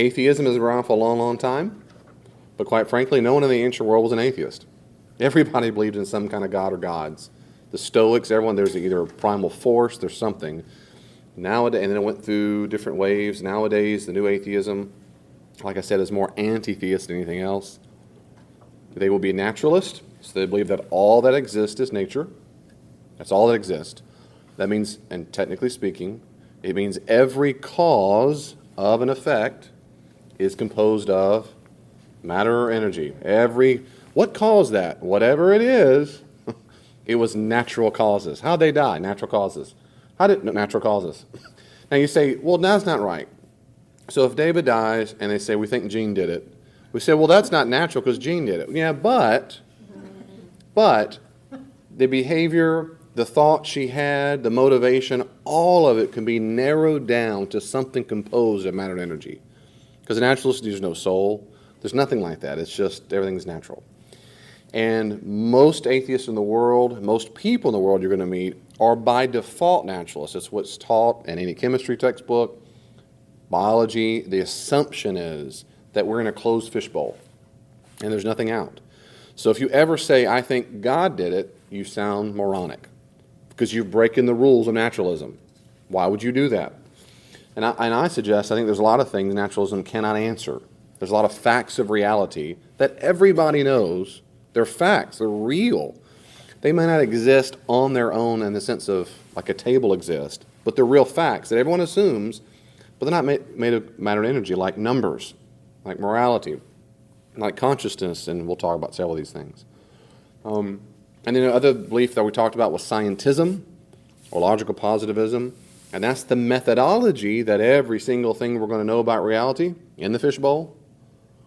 Atheism has been around for a long, long time, but quite frankly, no one in the ancient world was an atheist. Everybody believed in some kind of god or gods. The Stoics, everyone, there's either a primal force, there's something. Nowadays, and then it went through different waves. Nowadays, the new atheism, like I said, is more anti-theist than anything else. They will be naturalist, so they believe that all that exists is nature. That's all that exists. That means, and technically speaking, it means every cause of an effect is composed of matter or energy. What caused that? Whatever it is, it was natural causes. How'd they die? Natural causes. Natural causes. Now you say, well, that's not right. So if David dies and they say, we think Gene did it, we say, well, that's not natural because Gene did it. Yeah, but the behavior, the thought she had, the motivation, all of it can be narrowed down to something composed of matter and energy. Because a naturalist, there's no soul. There's nothing like that. It's just everything's natural. And most atheists in the world, most people in the world you're going to meet are by default naturalists. It's what's taught in any chemistry textbook, biology. The assumption is that we're in a closed fishbowl and there's nothing out. So if you ever say, I think God did it, you sound moronic because you're breaking the rules of naturalism. Why would you do that? And I suggest, I think there's a lot of things naturalism cannot answer. There's a lot of facts of reality that everybody knows. They're facts. They're real. They may not exist on their own in the sense of like a table exists, but they're real facts that everyone assumes, but they're not made of matter and energy, like numbers, like morality, like consciousness, and we'll talk about several of these things. And then the other belief that we talked about was scientism, or logical positivism, and that's the methodology that every single thing we're going to know about reality in the fishbowl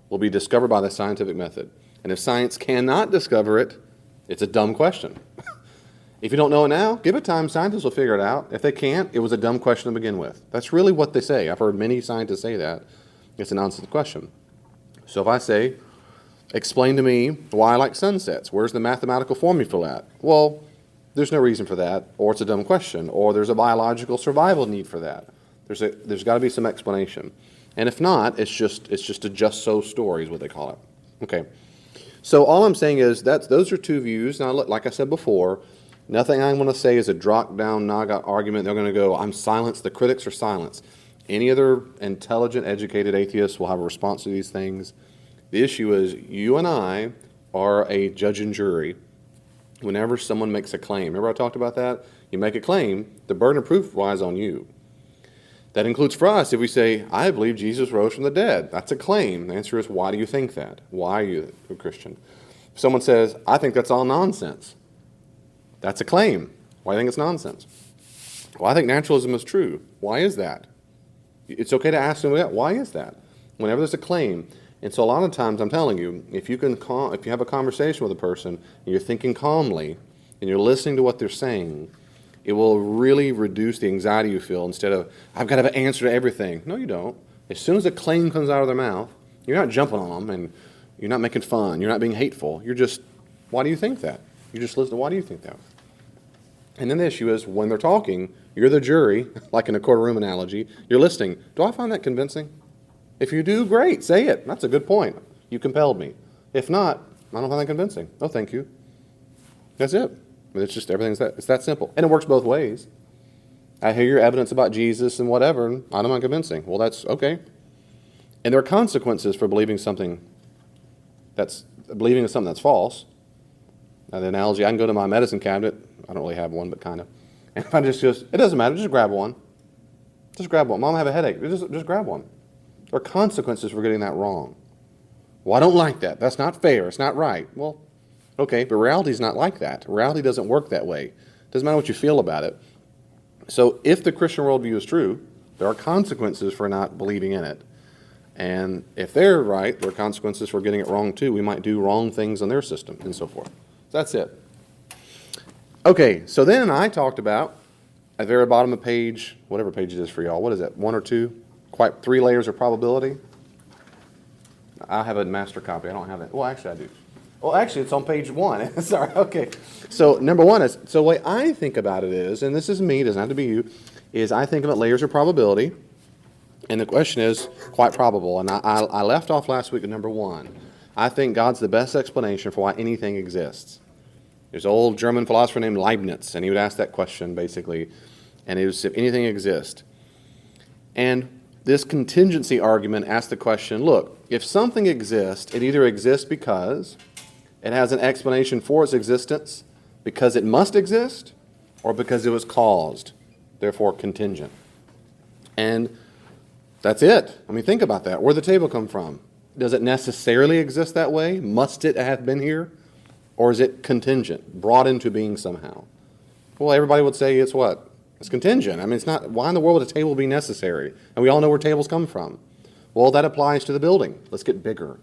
will be discovered by the scientific method. And if science cannot discover it, it's a dumb question. If you don't know it now, give it time. Scientists will figure it out. If they can't, it was a dumb question to begin with. That's really what they say. I've heard many scientists say that. It's a nonsense question. So if I say, explain to me why I like sunsets, where's the mathematical formula for that? Well, there's no reason for that, or it's a dumb question, or there's a biological survival need for that. There's got to be some explanation. And if not, it's just a just so story is what they call it. Okay. So all I'm saying is those are two views. Now, like I said before, nothing I'm going to say is a drop-down Naga argument. They're going to go, I'm silenced. The critics are silenced. Any other intelligent, educated atheist will have a response to these things. The issue is you and I are a judge and jury whenever someone makes a claim. Remember I talked about that? You make a claim, the burden of proof lies on you. That includes for us if we say, I believe Jesus rose from the dead. That's a claim. The answer is, why do you think that? Why are you a Christian? If someone says, I think that's all nonsense. That's a claim. Why do you think it's nonsense? Well, I think naturalism is true. Why is that? It's okay to ask them that. Why is that? Whenever there's a claim. And so a lot of times, I'm telling you, if you have a conversation with a person and you're thinking calmly and you're listening to what they're saying, it will really reduce the anxiety you feel instead of, I've got to have an answer to everything. No, you don't. As soon as a claim comes out of their mouth, you're not jumping on them and you're not making fun. You're not being hateful. You're just, why do you think that? You just listen to, why do you think that? And then the issue is when they're talking, you're the jury, like in a courtroom analogy, you're listening. Do I find that convincing? If you do, great, say it. That's a good point. You compelled me. If not, I don't find that convincing. No, thank you. That's it. It's just it's that simple. And it works both ways. I hear your evidence about Jesus and whatever, and I'm not convincing. Well, that's okay. And there are consequences for believing in something that's false. Now, the analogy, I can go to my medicine cabinet. I don't really have one, but kind of. And if I just it doesn't matter, just grab one. Just grab one. Mom, I have a headache. Just grab one. There are consequences for getting that wrong. Well, I don't like that. That's not fair. It's not right. Well, okay, but reality is not like that. Reality doesn't work that way. It doesn't matter what you feel about it. So if the Christian worldview is true, there are consequences for not believing in it. And if they're right, there are consequences for getting it wrong too. We might do wrong things on their system and so forth. That's it. Okay, so then I talked about, at the very bottom of page, whatever page it is for y'all, what is that, 1 or 2? Quite 3 layers of probability. I have a master copy. I don't have that. Well, actually, I do. Well, actually, it's on page 1. Sorry. Okay. So number 1 is, so the way I think about it is, and this is me, it doesn't have to be you, is I think about layers of probability. And the question is quite probable. And I left off last week at number one. I think God's the best explanation for why anything exists. There's an old German philosopher named Leibniz, and he would ask that question basically, and it was if anything exists. And this contingency argument asks the question, look, if something exists, it either exists because it has an explanation for its existence, because it must exist, or because it was caused, therefore contingent. And that's it. I mean, think about that. Where'd the table come from? Does it necessarily exist that way? Must it have been here? Or is it contingent, brought into being somehow? Well, everybody would say it's what? It's contingent. I mean, it's not, why in the world would a table be necessary? And we all know where tables come from. Well, that applies to the building. Let's get bigger.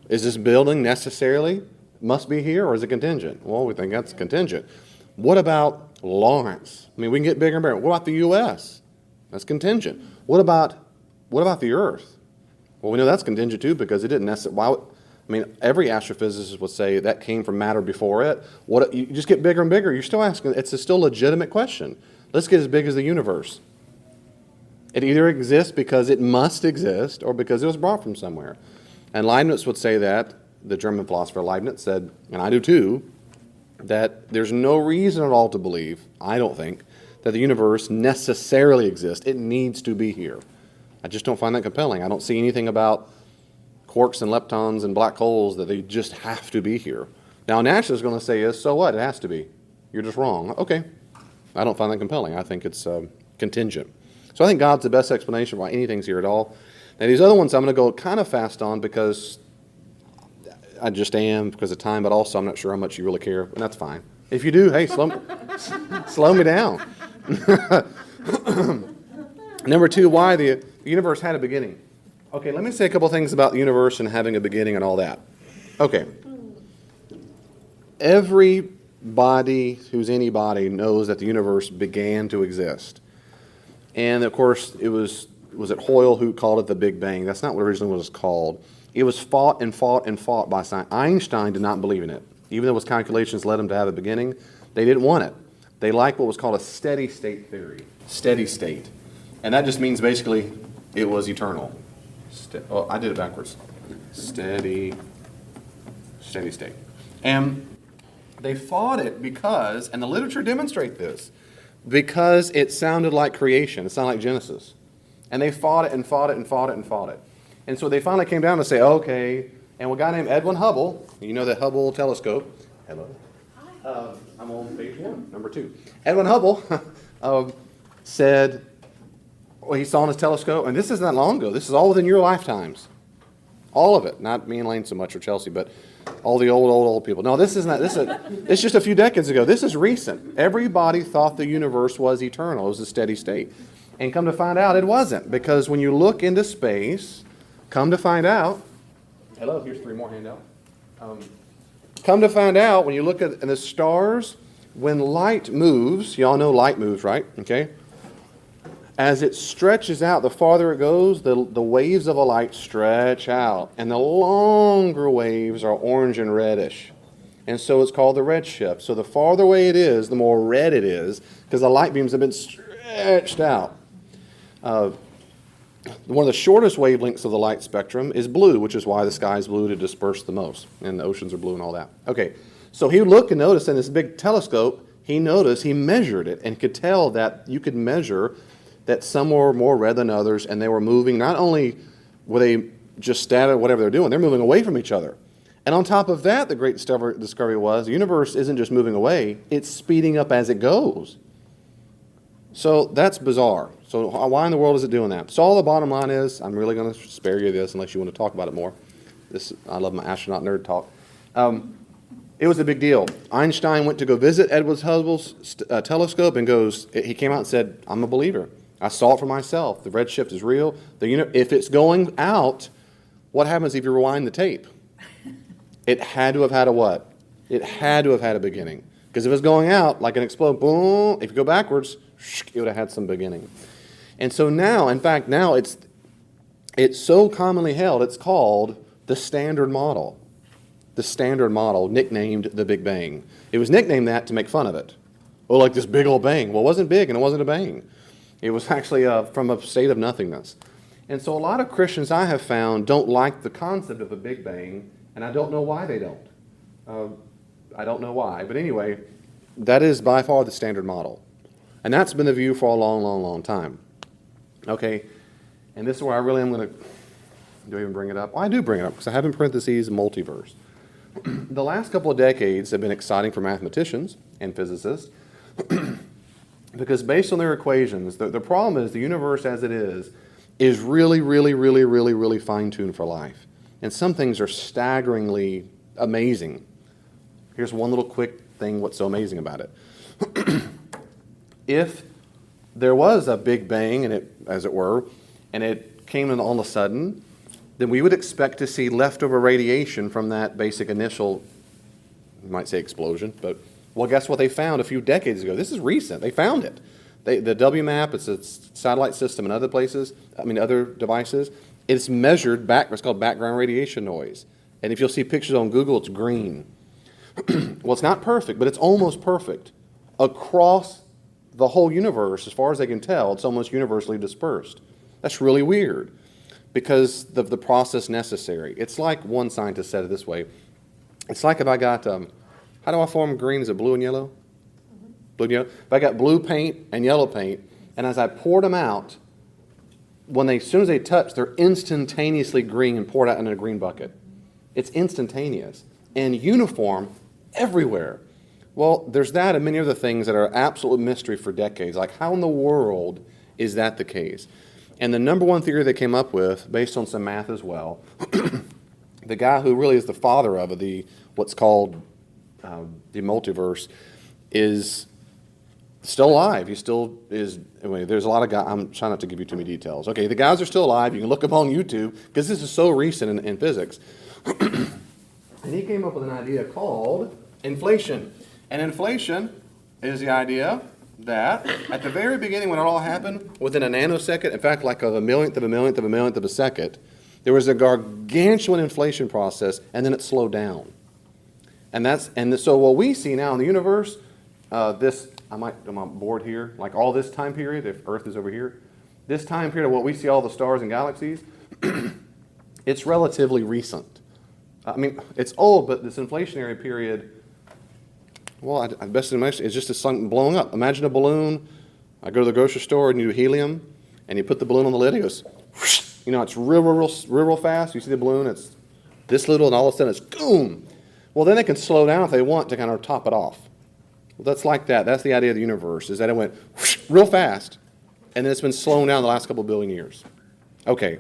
Is this building necessarily must be here, or is it contingent? Well, we think that's contingent. What about Lawrence? I mean, we can get bigger and bigger. What about the U.S.? That's contingent. What about the Earth? Well, we know that's contingent too, because it didn't necessarily. Every astrophysicist would say that came from matter before it. What you just get bigger and bigger? You're still asking. It's a still legitimate question. Let's get as big as the universe. It either exists because it must exist, or because it was brought from somewhere. And Leibniz would say that. The German philosopher Leibniz said, and I do too, that there's no reason at all to believe, I don't think, that the universe necessarily exists. It needs to be here. I just don't find that compelling. I don't see anything about quarks and leptons and black holes that they just have to be here. Now, a naturalist is going to say, so what? It has to be. You're just wrong. Okay. I don't find that compelling. I think it's contingent. So I think God's the best explanation why anything's here at all. Now, these other ones I'm going to go kind of fast on because I just am because of time, but also I'm not sure how much you really care, and that's fine. If you do, hey, slow me down. Number two, why the universe had a beginning. Okay, let me say a couple things about the universe and having a beginning and all that. Okay. Everybody who's anybody knows that the universe began to exist. And of course, was it Hoyle who called it the Big Bang? That's not what originally was called. It was fought and fought and fought by science. Einstein did not believe in it. Even though his calculations led him to have a beginning, they didn't want it. They liked what was called a steady state theory. Steady state. And that just means basically it was eternal. I did it backwards. Steady state. And they fought it because, and the literature demonstrates this, because it sounded like creation. It sounded like Genesis. And they fought it and fought it and fought it and fought it. And so they finally came down to say, okay, and a guy named Edwin Hubble, you know the Hubble telescope. Hello. I'm on page 1, number 2. Edwin Hubble said, well, he saw in his telescope, and this isn't that long ago. This is all within your lifetimes. All of it. Not me and Lane so much, or Chelsea, but all the old people. No, it's just a few decades ago. This is recent. Everybody thought the universe was eternal. It was a steady state. And come to find out, it wasn't. Because when you look into space, come to find out, hello, here's 3 more handouts. Come to find out, when you look at the stars, when light moves, y'all know light moves, right? Okay. As it stretches out, the farther it goes, the waves of a light stretch out. And the longer waves are orange and reddish. And so it's called the redshift. So the farther away it is, the more red it is, because the light beams have been stretched out. One of the shortest wavelengths of the light spectrum is blue, which is why the sky is blue to disperse the most. And the oceans are blue and all that. Okay, so he looked and noticed in this big telescope, he measured it and could tell that you could measure that some were more red than others, and they were moving. Not only were they just static, whatever they're doing, they're moving away from each other. And on top of that, the great discovery was the universe isn't just moving away, it's speeding up as it goes. So that's bizarre. So why in the world is it doing that? So all the bottom line is, I'm really going to spare you this unless you want to talk about it more. I love my astronaut nerd talk. It was a big deal. Einstein went to go visit Edwin Hubble's telescope and he came out and said, I'm a believer. I saw it for myself. The redshift is real. If it's going out, what happens if you rewind the tape? It had to have had a what? It had to have had a beginning. Because if it's going out, like an explode, boom, if you go backwards, it would have had some beginning. And so now, in fact, now it's so commonly held, it's called the Standard Model. The Standard Model, nicknamed the Big Bang. It was nicknamed that to make fun of it. Oh, like this big old bang. Well, it wasn't big and it wasn't a bang. It was actually from a state of nothingness. And so a lot of Christians I have found don't like the concept of a Big Bang, and I don't know why they don't. I don't know why. But anyway, that is by far the standard model. And that's been the view for a long, long, long time. Okay, and this is where I really am going to, do I even bring it up? Well, I do bring it up because I have in parentheses multiverse. The last couple of decades have been exciting for mathematicians and physicists because based on their equations, the problem is the universe as it is really, really, really, really, really fine-tuned for life. And some things are staggeringly amazing. Here's one little quick thing, what's so amazing about it. If there was a Big Bang, and it, as it were, and it came in all of a sudden, then we would expect to see leftover radiation from that basic initial, you might say explosion, but, well, guess what they found a few decades ago? This is recent. They found it. The WMAP, it's a satellite system in other places, other devices, it's measured back, it's called background radiation noise. And if you'll see pictures on Google, it's green. Well, it's not perfect, but it's almost perfect. Across the whole universe, as far as they can tell, it's almost universally dispersed. That's really weird because of the process necessary. It's like one scientist said it this way. It's like if I got, how do I form green? Is it blue and yellow? Blue and yellow. If I got blue paint and yellow paint, and as I poured them out, as soon as they touch, they're instantaneously green and poured out in a green bucket. It's instantaneous and uniform everywhere. Well, there's that and many other things that are absolute mystery for decades. Like, how in the world is that the case? And the number one theory they came up with, based on some math as well, the guy who really is the father of what's called the multiverse, is still alive. He still is. Anyway, there's a lot of guys. I'm trying not to give you too many details. Okay, the guys are still alive. You can look them on YouTube because this is so recent in physics. And he came up with an idea called inflation. And inflation is the idea that at the very beginning, when it all happened, within a nanosecond, in fact, like a millionth of a millionth of a millionth of a second, there was a gargantuan inflation process, and then it slowed down. So what we see now in the universe, I'm on board here, like all this time period, if Earth is over here, this time period of what we see all the stars and galaxies, it's relatively recent. It's old, but this inflationary period, well, I best imagine it's just something blowing up. Imagine a balloon. I go to the grocery store and you do helium, and you put the balloon on the lid, it goes, whoosh, it's real fast. You see the balloon, it's this little, and all of a sudden it's boom. Well, then they can slow down if they want to kind of top it off. Well, that's like that. That's the idea of the universe, is that it went whoosh, real fast, and then it's been slowing down the last couple of billion years. Okay,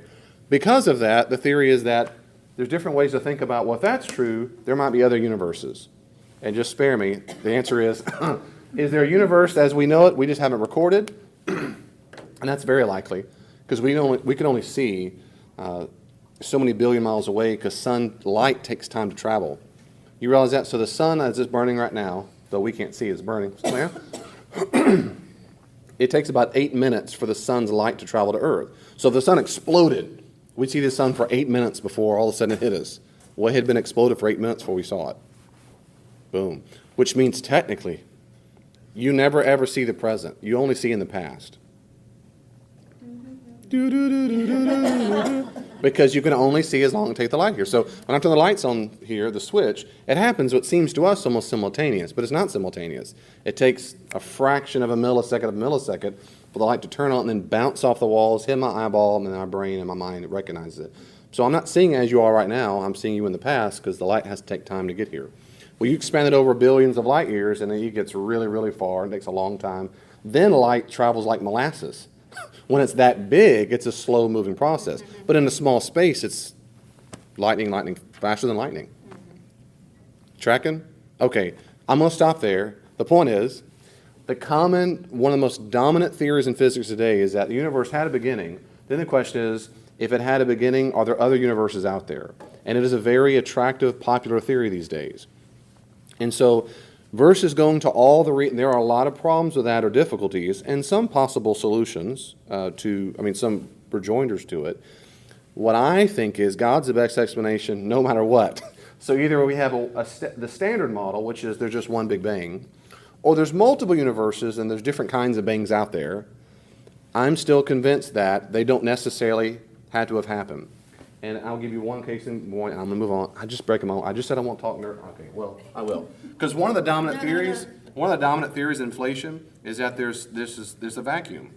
because of that, the theory is that there's different ways to think about, well, if that's true, there might be other universes. And just spare me, the answer is there a universe as we know it, we just haven't recorded? And that's very likely, because we can only see so many billion miles away because sunlight takes time to travel. You realize that? So the sun is just burning right now, though we can't see it's burning. It takes about 8 minutes for the sun's light to travel to Earth. So if the sun exploded, we'd see the sun for 8 minutes before all of a sudden it hit us. Well, it had been exploded for 8 minutes before we saw it. Boom. Which means technically, you never ever see the present. You only see in the past. Because you can only see as long as it takes the light here. So when I turn the lights on here, the switch, it happens what seems to us almost simultaneous, but it's not simultaneous. It takes a fraction of a millisecond for the light to turn on and then bounce off the walls, hit my eyeball, and then my brain and my mind recognizes it. So I'm not seeing as you are right now. I'm seeing you in the past because the light has to take time to get here. Well, you expand it over billions of light years, and then it gets really, really far. It takes a long time. Then light travels like molasses. When it's that big, it's a slow-moving process. But in a small space, it's lightning, faster than lightning. Tracking? Okay, I'm going to stop there. The point is, one of the most dominant theories in physics today is that the universe had a beginning. Then the question is, if it had a beginning, are there other universes out there? And it is a very attractive, popular theory these days. And so versus going to all there are a lot of problems with that or difficulties and some possible solutions some rejoinders to it. What I think is God's the best explanation no matter what. So either we have the standard model, which is there's just one Big Bang, or there's multiple universes and there's different kinds of bangs out there. I'm still convinced that they don't necessarily had to have happened. And I'll give you one case in point, and I'm going to move on. I just break them all. I just said I won't talk nerd. Okay, well, I will. Because one of the dominant theories, one of the dominant theories in inflation is that there's a vacuum.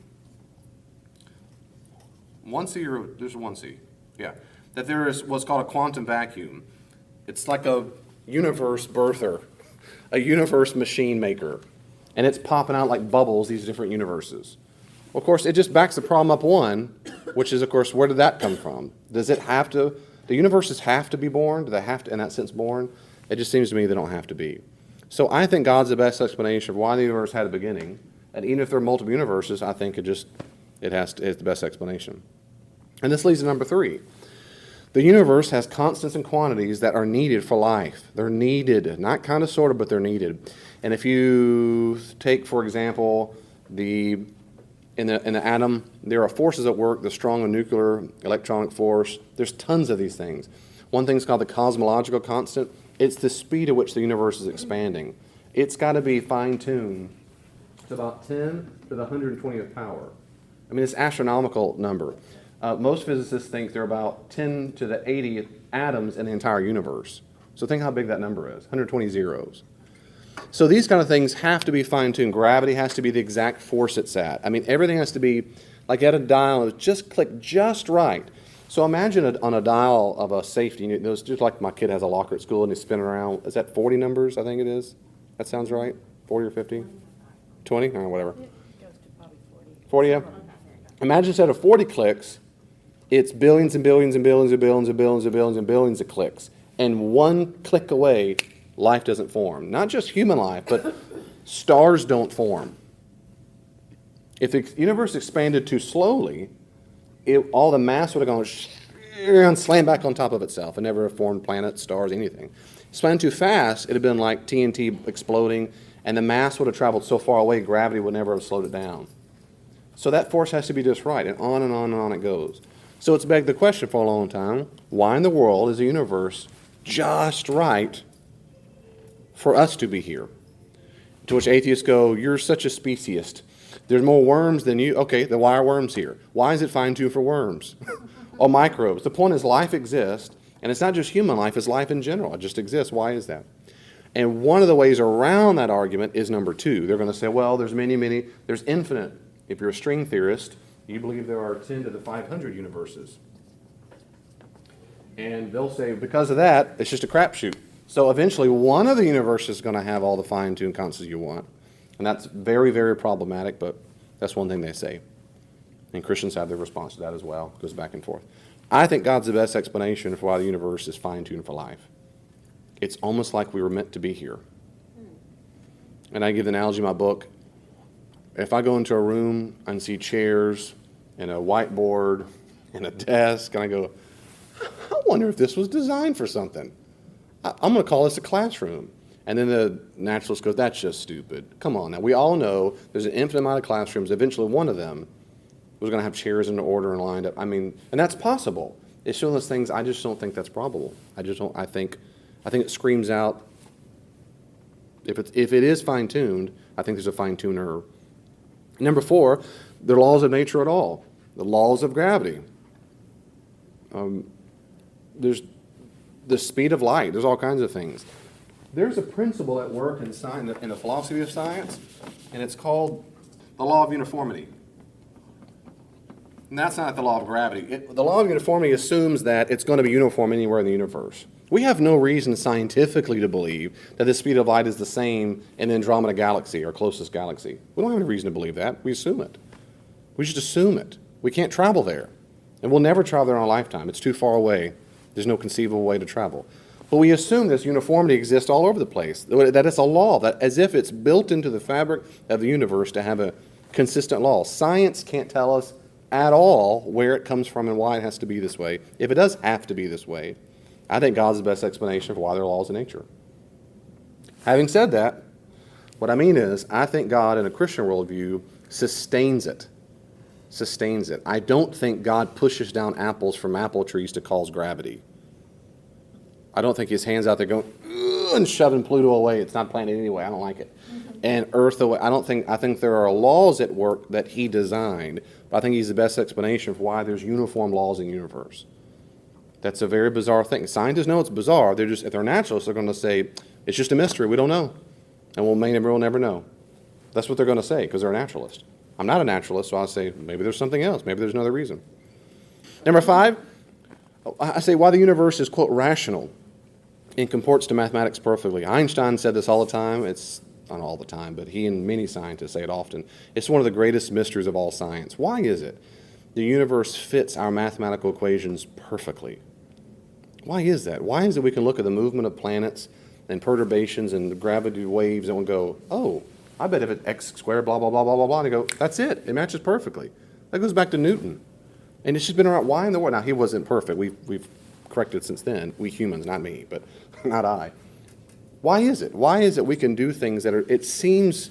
1C or there's a 1C. Yeah. That there is what's called a quantum vacuum. It's like a universe birther, a universe machine maker. And it's popping out like bubbles, these different universes. Well, of course, it just backs the problem up one, which is, of course, where did that come from? Does it have to, the universes have to be born? Do they have to, in that sense, born? It just seems to me they don't have to be. So I think God's the best explanation of why the universe had a beginning. And even if there are multiple universes, I think it's the best explanation. And this leads to number 3. The universe has constants and quantities that are needed for life. They're needed, not kind of, sort of, but they're needed. And if you take, for example, in the atom, there are forces at work, the strong nuclear electronic force. There's tons of these things. One thing's called the cosmological constant. It's the speed at which the universe is expanding. It's got to be fine-tuned to about 10 to the 120th power. I mean, it's an astronomical number. Most physicists think there are about 10 to the 80 atoms in the entire universe. So think how big that number is, 120 zeros. So these kind of things have to be fine-tuned. Gravity has to be the exact force it's at. I mean, everything has to be like at a dial, just click just right. So imagine on a dial of a safety unit, those just like my kid has a locker at school and he's spinning around. Is that 40 numbers, I think it is? That sounds right? 40 or 50? 20? Or whatever. It goes to probably 40. 40, yeah. Imagine instead of 40 clicks, it's billions and billions and billions and billions and billions and billions and billions of clicks. And one click away, life doesn't form. Not just human life, but stars don't form. If the universe expanded too slowly, all the mass would have gone and slammed back on top of itself and never have formed planets, stars, anything. Expanded too fast, it would have been like TNT exploding, and the mass would have traveled so far away, gravity would never have slowed it down. So that force has to be just right, and on and on and on it goes. So it's begged the question for a long time, why in the world is the universe just right for us to be here? To which atheists go, you're such a speciesist. There's more worms than you. Okay, then why are worms here? Why is it fine-tuned for worms? Or microbes? The point is life exists, and it's not just human life, it's life in general. It just exists. Why is that? And one of the ways around that argument is number 2. They're going to say, well, there's there's infinite. If you're a string theorist, you believe there are 10 to the 500 universes. And they'll say, because of that, it's just a crapshoot. So eventually, one of the universes is going to have all the fine-tuned constants you want. And that's very, very problematic, but that's one thing they say. And Christians have their response to that as well. It goes back and forth. I think God's the best explanation for why the universe is fine-tuned for life. It's almost like we were meant to be here. And I give the analogy in my book. If I go into a room and see chairs and a whiteboard and a desk, and I go, I wonder if this was designed for something. I'm going to call this a classroom. And then the naturalist goes, that's just stupid. Come on now. We all know there's an infinite amount of classrooms. Eventually one of them was going to have chairs in order and lined up. I mean, and that's possible. It's one of those things, I just don't think that's probable. I think it screams out, if it is fine-tuned, I think there's a fine-tuner. Number 4, the laws of nature at all. The laws of gravity. There's the speed of light. There's all kinds of things. There's a principle at work in science, in the philosophy of science, and it's called the law of uniformity. And that's not the law of gravity. The law of uniformity assumes that it's going to be uniform anywhere in the universe. We have no reason scientifically to believe that the speed of light is the same in the Andromeda galaxy, our closest galaxy. We don't have any reason to believe that. We assume it. We just assume it. We can't travel there. And we'll never travel there in our lifetime. It's too far away. There's no conceivable way to travel. But we assume this uniformity exists all over the place, that it's a law, that as if it's built into the fabric of the universe to have a consistent law. Science can't tell us at all where it comes from and why it has to be this way. If it does have to be this way, I think God's the best explanation for why there are laws of nature. Having said that, what I mean is, I think God in a Christian worldview sustains it. I don't think God pushes down apples from apple trees to cause gravity. I don't think his hand's out there going, and shoving Pluto away. It's not planted anyway. I don't like it. and earth away. I think there are laws at work that he designed, but I think he's the best explanation for why there's uniform laws in the universe. That's a very bizarre thing. Scientists know it's bizarre. They're just, if they're naturalists, they're going to say, it's just a mystery, we don't know. And we'll never know. That's what they're going to say, because they're a naturalist. I'm not a naturalist, so I'll say, maybe there's something else. Maybe there's another reason. Number 5, I say why the universe is, quote, rational and comports to mathematics perfectly. Einstein said this all the time. It's not all the time, but he and many scientists say it often. It's one of the greatest mysteries of all science. Why is it the universe fits our mathematical equations perfectly? Why is that? Why is it we can look at the movement of planets and perturbations and the gravity waves and we'll go, oh, I bet if it's x squared, blah, blah, blah, blah, blah, blah, and you go, that's it. It matches perfectly. That goes back to Newton. And it's just been around. Why in the world? Now, he wasn't perfect. We've corrected since then. We humans, not me, but not I. Why is it? Why is it we can do things that are, it seems,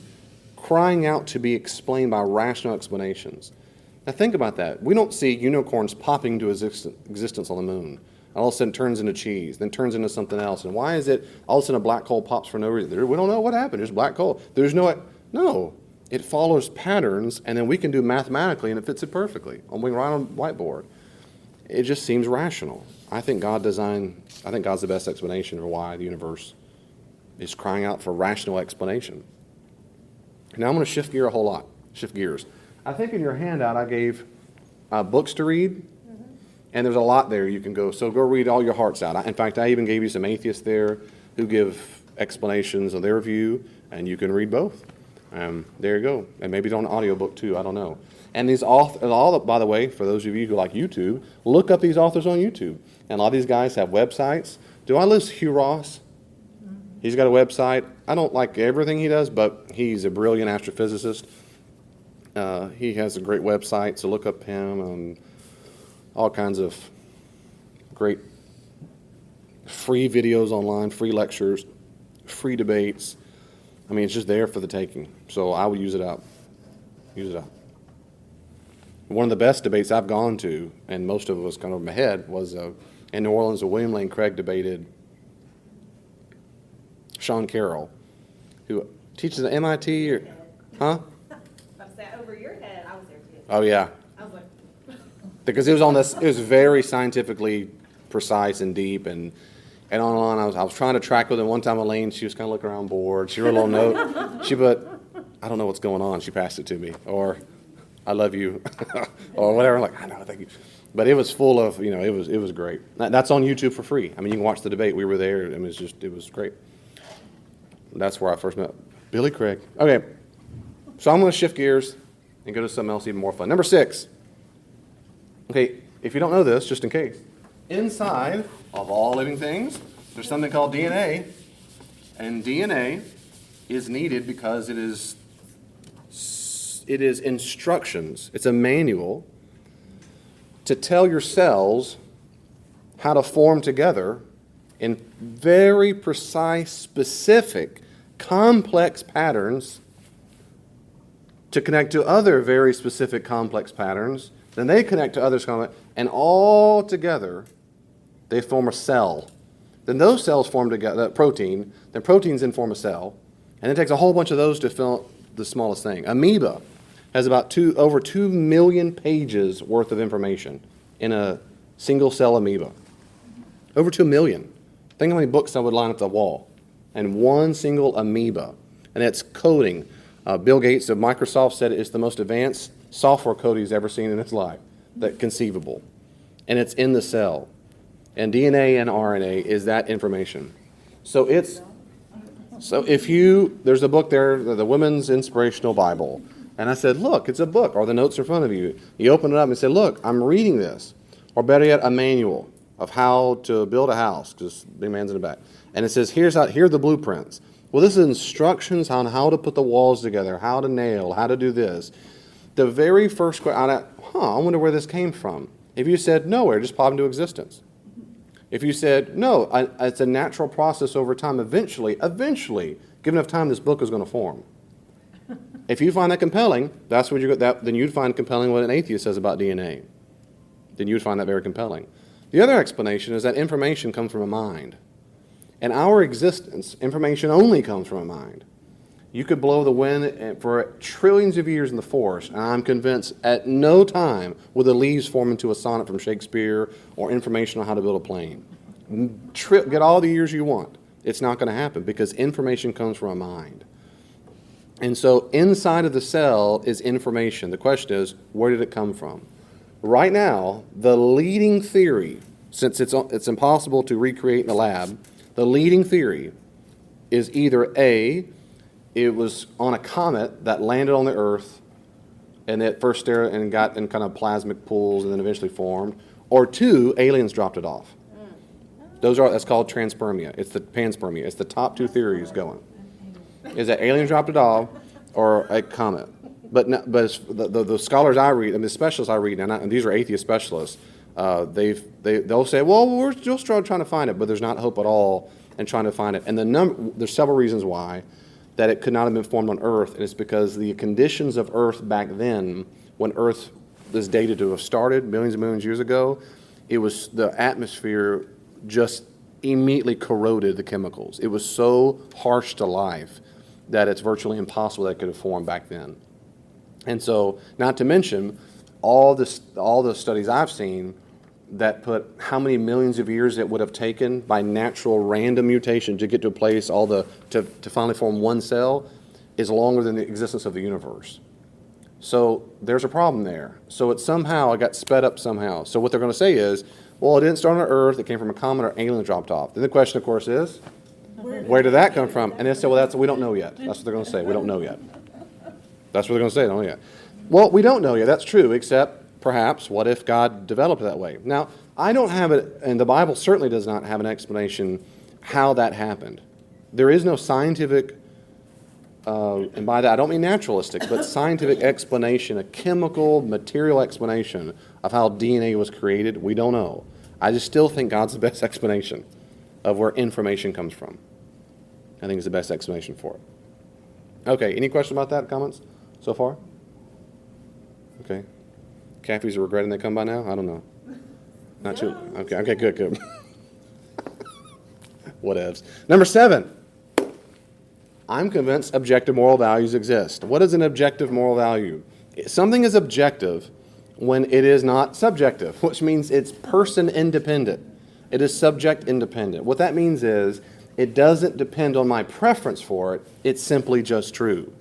crying out to be explained by rational explanations? Now, think about that. We don't see unicorns popping into existence on the moon. All of a sudden it turns into cheese, then turns into something else. And why is it all of a sudden a black hole pops for no reason? We don't know what happened. There's black hole. There's no. It follows patterns, and then we can do mathematically, and it fits it perfectly. We write on whiteboard. It just seems rational. I think God's the best explanation for why the universe is crying out for rational explanation. Now I'm going to shift gears. I think in your handout I gave books to read. And there's a lot there you can go. So go read all your hearts out. In fact, I even gave you some atheists there who give explanations of their view, and you can read both. There you go. And maybe on an audiobook too, I don't know. And these authors, by the way, for those of you who like YouTube, look up these authors on YouTube. And a lot of these guys have websites. Do I list Hugh Ross? He's got a website. I don't like everything he does, but he's a brilliant astrophysicist. He has a great website, so look up him. All kinds of great free videos online, free lectures, free debates. I mean, it's just there for the taking. So I would use it up. One of the best debates I've gone to, and most of it was kind of in my head, was in New Orleans, William Lane Craig debated Sean Carroll, who teaches at MIT, huh? I sat over your head. I was there too. Oh, yeah. I was like, Because it was very scientifically precise and deep, and on and on. I was trying to track with her. One time Elaine, she was kind of looking around bored. She wrote a little note. She put, I don't know what's going on. She passed it to me. Or, I love you. Or whatever. I'm like, I know, thank you. But it was full of, it was great. That's on YouTube for free. I mean, you can watch the debate. We were there. It was great. That's where I first met Billy Craig. Okay, so I'm going to shift gears and go to something else even more fun. Number 6. Okay, if you don't know this, just in case, inside of all living things, there's something called DNA, and DNA is needed because it is instructions. It's a manual to tell your cells how to form together in very precise, specific, complex patterns to connect to other very specific, complex patterns. Then they connect to others, and all together, they form a cell. Then those cells form together, protein. Then proteins then form a cell. And it takes a whole bunch of those to fill the smallest thing. Amoeba has about over 2 million pages worth of information in a single cell amoeba. Over 2 million. Think how many books I would line up the wall. And one single amoeba. And it's coding. Bill Gates of Microsoft said it's the most advanced software code he's ever seen in his life, that conceivable. And it's in the cell. And DNA and RNA is that information. So there's a book there, the Women's Inspirational Bible. And I said, look, it's a book, or the notes are in front of you. You open it up and say, look, I'm reading this. Or better yet, a manual of how to build a house, because big man's in the back. And it says, here are the blueprints. Well, this is instructions on how to put the walls together, how to nail, how to do this. The very first question, I wonder where this came from. If you said nowhere, just popped into existence. If you said, no, it's a natural process over time, eventually, given enough time, this book is going to form. If you find that compelling, then you'd find compelling what an atheist says about DNA. Then you'd find that very compelling. The other explanation is that information comes from a mind. In our existence, information only comes from a mind. You could blow the wind for trillions of years in the forest, and I'm convinced at no time will the leaves form into a sonnet from Shakespeare or information on how to build a plane. Get all the years you want. It's not going to happen because information comes from a mind. And so inside of the cell is information. The question is, where did it come from? Right now, the leading theory, since it's impossible to recreate in a lab, the leading theory is either A, it was on a comet that landed on the Earth and it first there and got in kind of plasmic pools and then eventually formed, or two, aliens dropped it off. That's called transpermia. It's the panspermia. It's the top two theories going. Is that aliens dropped it off or a comet? But the scholars I read, and the specialists I read, and these are atheist specialists, they'll say, well, we're still trying to find it, but there's not hope at all in trying to find it. And there's several reasons why that it could not have been formed on Earth, and it's because the conditions of Earth back then, when Earth is dated to have started millions and millions of years ago, it was the atmosphere just immediately corroded the chemicals. It was so harsh to life that it's virtually impossible that it could have formed back then. And so, not to mention, all the studies I've seen that put how many millions of years it would have taken by natural random mutation to get to a place, to finally form one cell, is longer than the existence of the universe. So there's a problem there. So it got sped up somehow. So what they're going to say is, well, it didn't start on Earth, it came from a comet or alien dropped off. Then the question, of course, is, where did that come from? And they say, well, we don't know yet. That's what they're going to say. We don't know yet. That's what they're going to say. Don't know yet. Well, we don't know yet. That's true, except perhaps what if God developed it that way? Now, I don't have it, and the Bible certainly does not have an explanation how that happened. There is no scientific, and by that I don't mean naturalistic, but scientific explanation, a chemical, material explanation of how DNA was created. We don't know. I just still think God's the best explanation of where information comes from. I think it's the best explanation for it. Okay, any questions about that, comments so far? Okay. Kathy's regretting they come by now? I don't know. Not too. Okay, good. Whatevs. Number 7. I'm convinced objective moral values exist. What is an objective moral value? Something is objective when it is not subjective, which means it's person independent. It is subject independent. What that means is it doesn't depend on my preference for it. It's simply just true.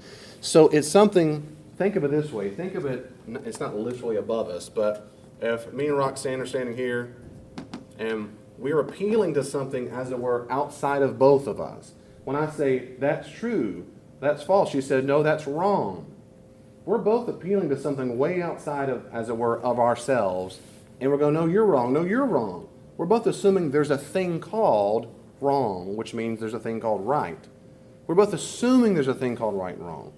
So it's something, think of it this way. Think of it, it's not literally above us, but if me and Roxanne are standing here and we're appealing to something, as it were, outside of both of us. When I say, that's true, that's false, she said, no, that's wrong. We're both appealing to something way outside of, as it were, of ourselves, and we're going, no, you're wrong, no, you're wrong. We're both assuming there's a thing called wrong, which means there's a thing called right. We're both assuming there's a thing called right and wrong.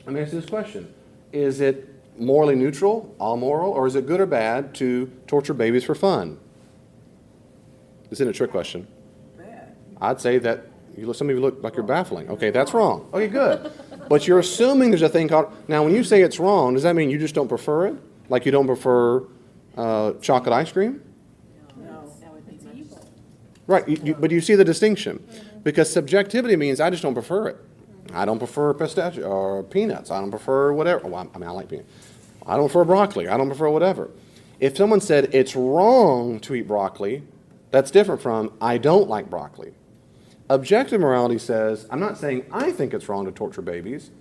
Let me ask you this question. Is it morally neutral, all moral, or is it good or bad to torture babies for fun? This isn't a trick question. I'd say that some of you look like you're baffling. Okay, that's wrong. Okay, good. But you're assuming there's a thing called... Now, when you say it's wrong, does that mean you just don't prefer it? Like you don't prefer chocolate ice cream? No, that would be evil. Right, but you see the distinction. Because subjectivity means I just don't prefer it. I don't prefer pistachio or peanuts. I don't prefer whatever. Well, I like peanuts. I don't prefer broccoli. I don't prefer whatever. If someone said it's wrong to eat broccoli, that's different from I don't like broccoli. Objective morality says, I'm not saying I think it's wrong to torture babies.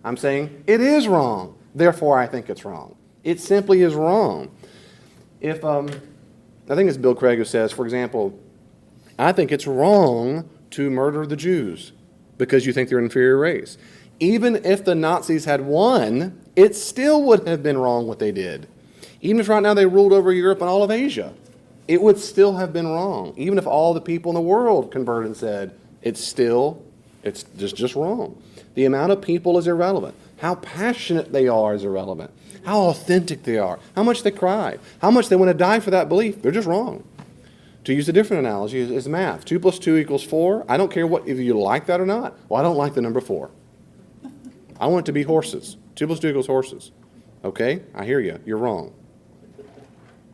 I'm saying it is wrong. Therefore, I think it's wrong. It simply is wrong. If I think it's Bill Craig who says, for example, I think it's wrong to murder the Jews because you think they're an inferior race. Even if the Nazis had won, it still would have been wrong what they did. Even if right now they ruled over Europe and all of Asia, it would still have been wrong. Even if all the people in the world converted and said, it's just wrong. The amount of people is irrelevant. How passionate they are is irrelevant. How authentic they are. How much they cry. How much they want to die for that belief. They're just wrong. To use a different analogy is math. 2 + 2 = 4. I don't care if you like that or not. Well, I don't like the number 4. I want it to be horses. 2 + 2 = horses. Okay? I hear you. You're wrong.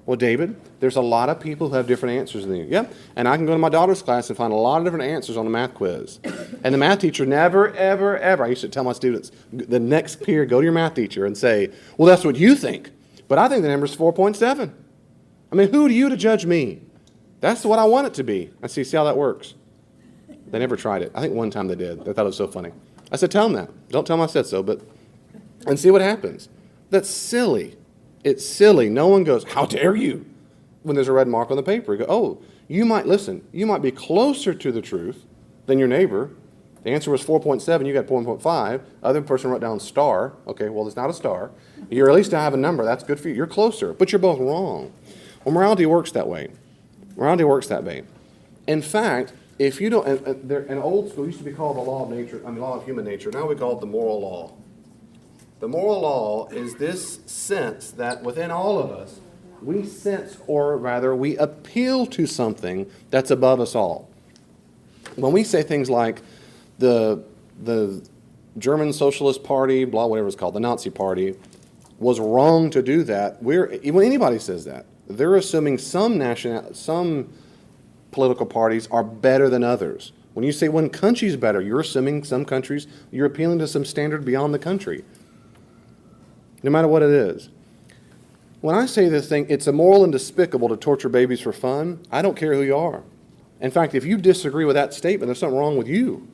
Well, David, there's a lot of people who have different answers than you. Yep. And I can go to my daughter's class and find a lot of different answers on a math quiz. And the math teacher never, ever, ever, I used to tell my students, the next period, go to your math teacher and say, well, that's what you think. But I think the number is 4.7. I mean, who are you to judge me? That's what I want it to be. I see how that works. They never tried it. I think one time they did. They thought it was so funny. I said, tell them that. Don't tell them I said so, but, and see what happens. That's silly. It's silly. No one goes, how dare you? When there's a red mark on the paper, you go, oh, you might be closer to the truth than your neighbor. The answer was 4.7, you got 4.5. Other person wrote down star. Okay, well, it's not a star. You're at least to have a number. That's good for you. You're closer, but you're both wrong. Well, morality works that way. Morality works that way. In fact, if you don't, in old school, it used to be called the law of nature, law of human nature. Now we call it the moral law. The moral law is this sense that within all of us, we sense, or rather, we appeal to something that's above us all. When we say things like the German Socialist Party, blah, whatever it's called, the Nazi Party, was wrong to do that, when anybody says that, they're assuming some political parties are better than others. When you say one country's better, you're assuming some countries, you're appealing to some standard beyond the country, no matter what it is. When I say this thing, it's immoral and despicable to torture babies for fun, I don't care who you are. In fact, if you disagree with that statement, there's something wrong with you.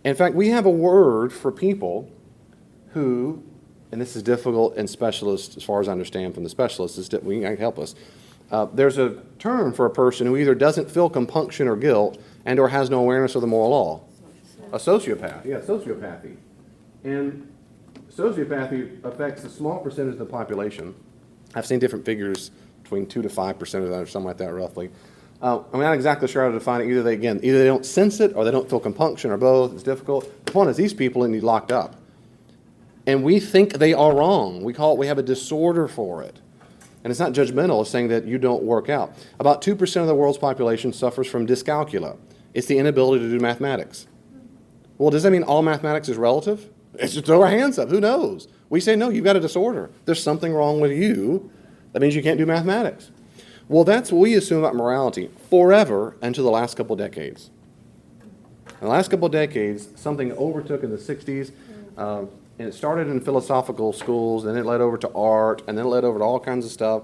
In fact, we have a word for people who, and this is difficult in specialists, as far as I understand from the specialists, we can help us. There's a term for a person who either doesn't feel compunction or guilt and or has no awareness of the moral law. A sociopath. Yeah, sociopathy. And sociopathy affects a small percentage of the population. I've seen different figures, between 2 to 5% of that or something like that roughly. I'm not exactly sure how to define it. Either they don't sense it or they don't feel compunction or both. It's difficult. The point is these people need locked up. And we think they are wrong. We have a disorder for it. And it's not judgmental. It's saying that you don't work out. About 2% of the world's population suffers from dyscalculia. It's the inability to do mathematics. Well, does that mean all mathematics is relative? It's just throw our hands up. Who knows? We say, no, you've got a disorder. There's something wrong with you. That means you can't do mathematics. Well, that's what we assume about morality forever until the last couple of decades. In the last couple of decades, something overtook in the 60s, and it started in philosophical schools, and it led over to art, and then it led over to all kinds of stuff.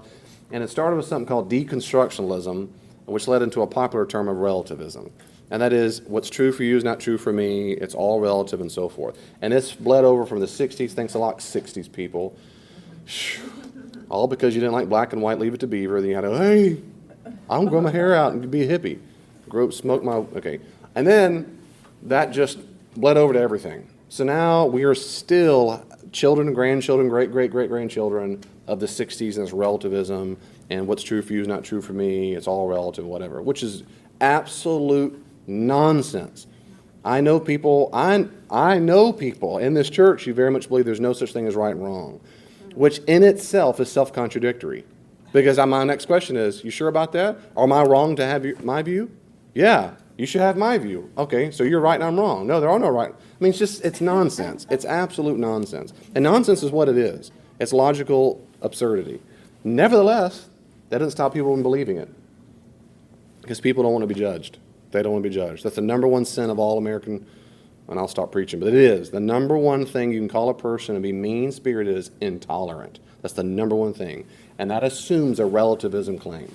And it started with something called deconstructionism, which led into a popular term of relativism. And that is, what's true for you is not true for me. It's all relative and so forth. And it's bled over from the 60s. Thanks a lot, 60s people. All because you didn't like black and white, leave it to Beaver. Then you had to, hey, I don't grow my hair out and be a hippie. Okay. And then that just bled over to everything. So now we are still children, grandchildren, great-great-great-grandchildren of the 60s, and it's relativism, and what's true for you is not true for me. It's all relative, whatever, which is absolute nonsense. I know people in this church who very much believe there's no such thing as right and wrong, which in itself is self-contradictory. Because my next question is, you sure about that? Or am I wrong to have my view? Yeah, you should have my view. Okay, so you're right and I'm wrong. No, there are no right. I mean, it's nonsense. It's absolute nonsense. And nonsense is what it is. It's logical absurdity. Nevertheless, that doesn't stop people from believing it. Because people don't want to be judged. They don't want to be judged. That's the number one sin of all American, and I'll stop preaching, but it is. The number one thing you can call a person and be mean-spirited is intolerant. That's the number one thing. And that assumes a relativism claim.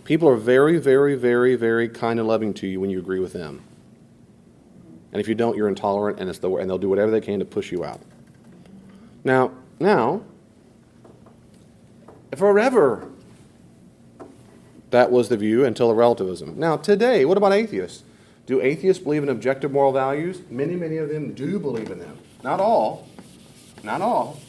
People are very, very, very, very kind and loving to you when you agree with them. And if you don't, you're intolerant, and they'll do whatever they can to push you out. Now, forever, that was the view until the relativism. Now, today, what about atheists? Do atheists believe in objective moral values? Many, many of them do believe in them. Not all. Not all.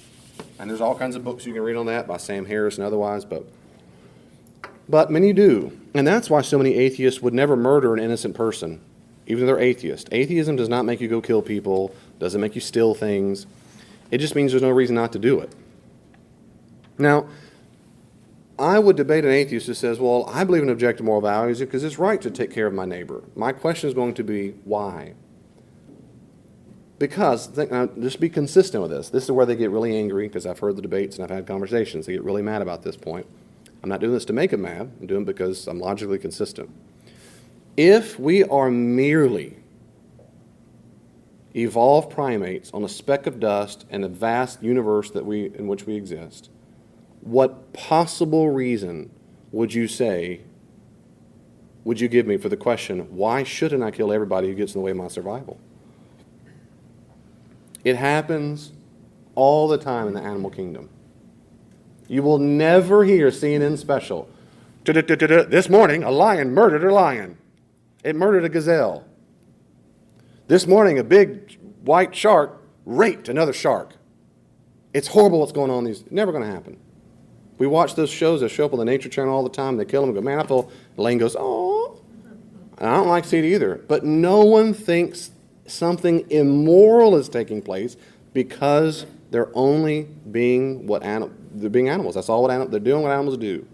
And there's all kinds of books you can read on that by Sam Harris and otherwise, but many do. And that's why so many atheists would never murder an innocent person, even though they're atheists. Atheism does not make you go kill people, doesn't make you steal things. It just means there's no reason not to do it. Now, I would debate an atheist who says, well, I believe in objective moral values because it's right to take care of my neighbor. My question is going to be, why? Because, just be consistent with this. This is where they get really angry, because I've heard the debates and I've had conversations. They get really mad about this point. I'm not doing this to make him mad. I'm doing it because I'm logically consistent. If we are merely evolved primates on a speck of dust in a vast universe in which we exist, what possible reason would you give me for the question, why shouldn't I kill everybody who gets in the way of my survival? It happens all the time in the animal kingdom. You will never hear CNN special. This morning, a lion murdered a lion. It murdered a gazelle. This morning, a big white shark raped another shark. It's horrible what's going on. Never going to happen. We watch those shows that show up on the Nature Channel all the time. They kill them and go, man, I feel, Elaine goes, oh. And I don't like to see it either. But no one thinks something immoral is taking place because they're only being they're being animals. That's all they're doing what animals do.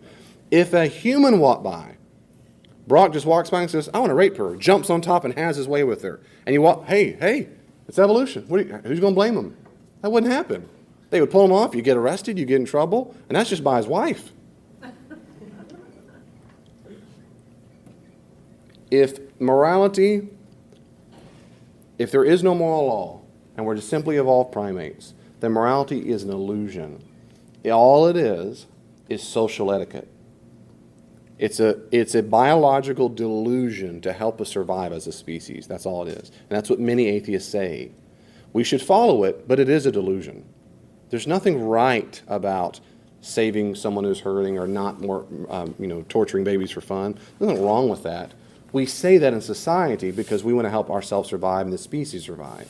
If a human walked by, Brock just walks by and says, I want to rape her, jumps on top and has his way with her. And you walk, hey, it's evolution. Who's going to blame him? That wouldn't happen. They would pull him off, you get arrested, you get in trouble, and that's just by his wife. If there is no moral law, and we're just simply evolved primates, then morality is an illusion. All it is social etiquette. It's a biological delusion to help us survive as a species. That's all it is. And that's what many atheists say. We should follow it, but it is a delusion. There's nothing right about saving someone who's hurting or not torturing babies for fun. There's nothing wrong with that. We say that in society because we want to help ourselves survive and the species survive.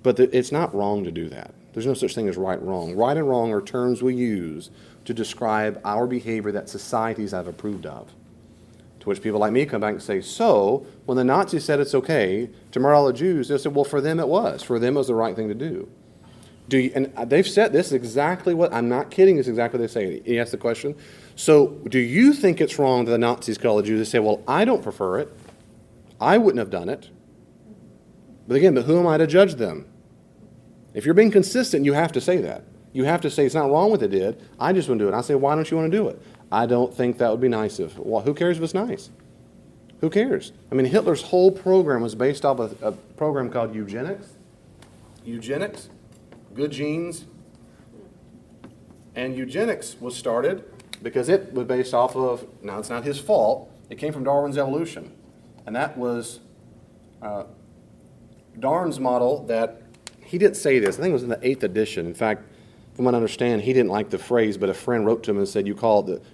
But it's not wrong to do that. There's no such thing as right and wrong. Right and wrong are terms we use to describe our behavior that societies have approved of. To which people like me come back and say, so, when the Nazis said it's okay to murder all the Jews, they said, well, for them it was. For them it was the right thing to do. And they've said this is exactly what, I'm not kidding, this is exactly what they say. He asked the question, so do you think it's wrong that the Nazis killed all the Jews? They say, well, I don't prefer it. I wouldn't have done it. But again, who am I to judge them? If you're being consistent, you have to say that. You have to say it's not wrong what they did. I just wouldn't do it. I say, why don't you want to do it? I don't think that would be nice. Well, who cares if it's nice? Who cares? I mean, Hitler's whole program was based off a program called eugenics. Eugenics, good genes. And eugenics was started because it was based off of, now it's not his fault, it came from Darwin's evolution. And that was Darwin's model that, he didn't say this, I think it was in the 8th edition. In fact, from what I understand, he didn't like the phrase, but a friend wrote to him and said, you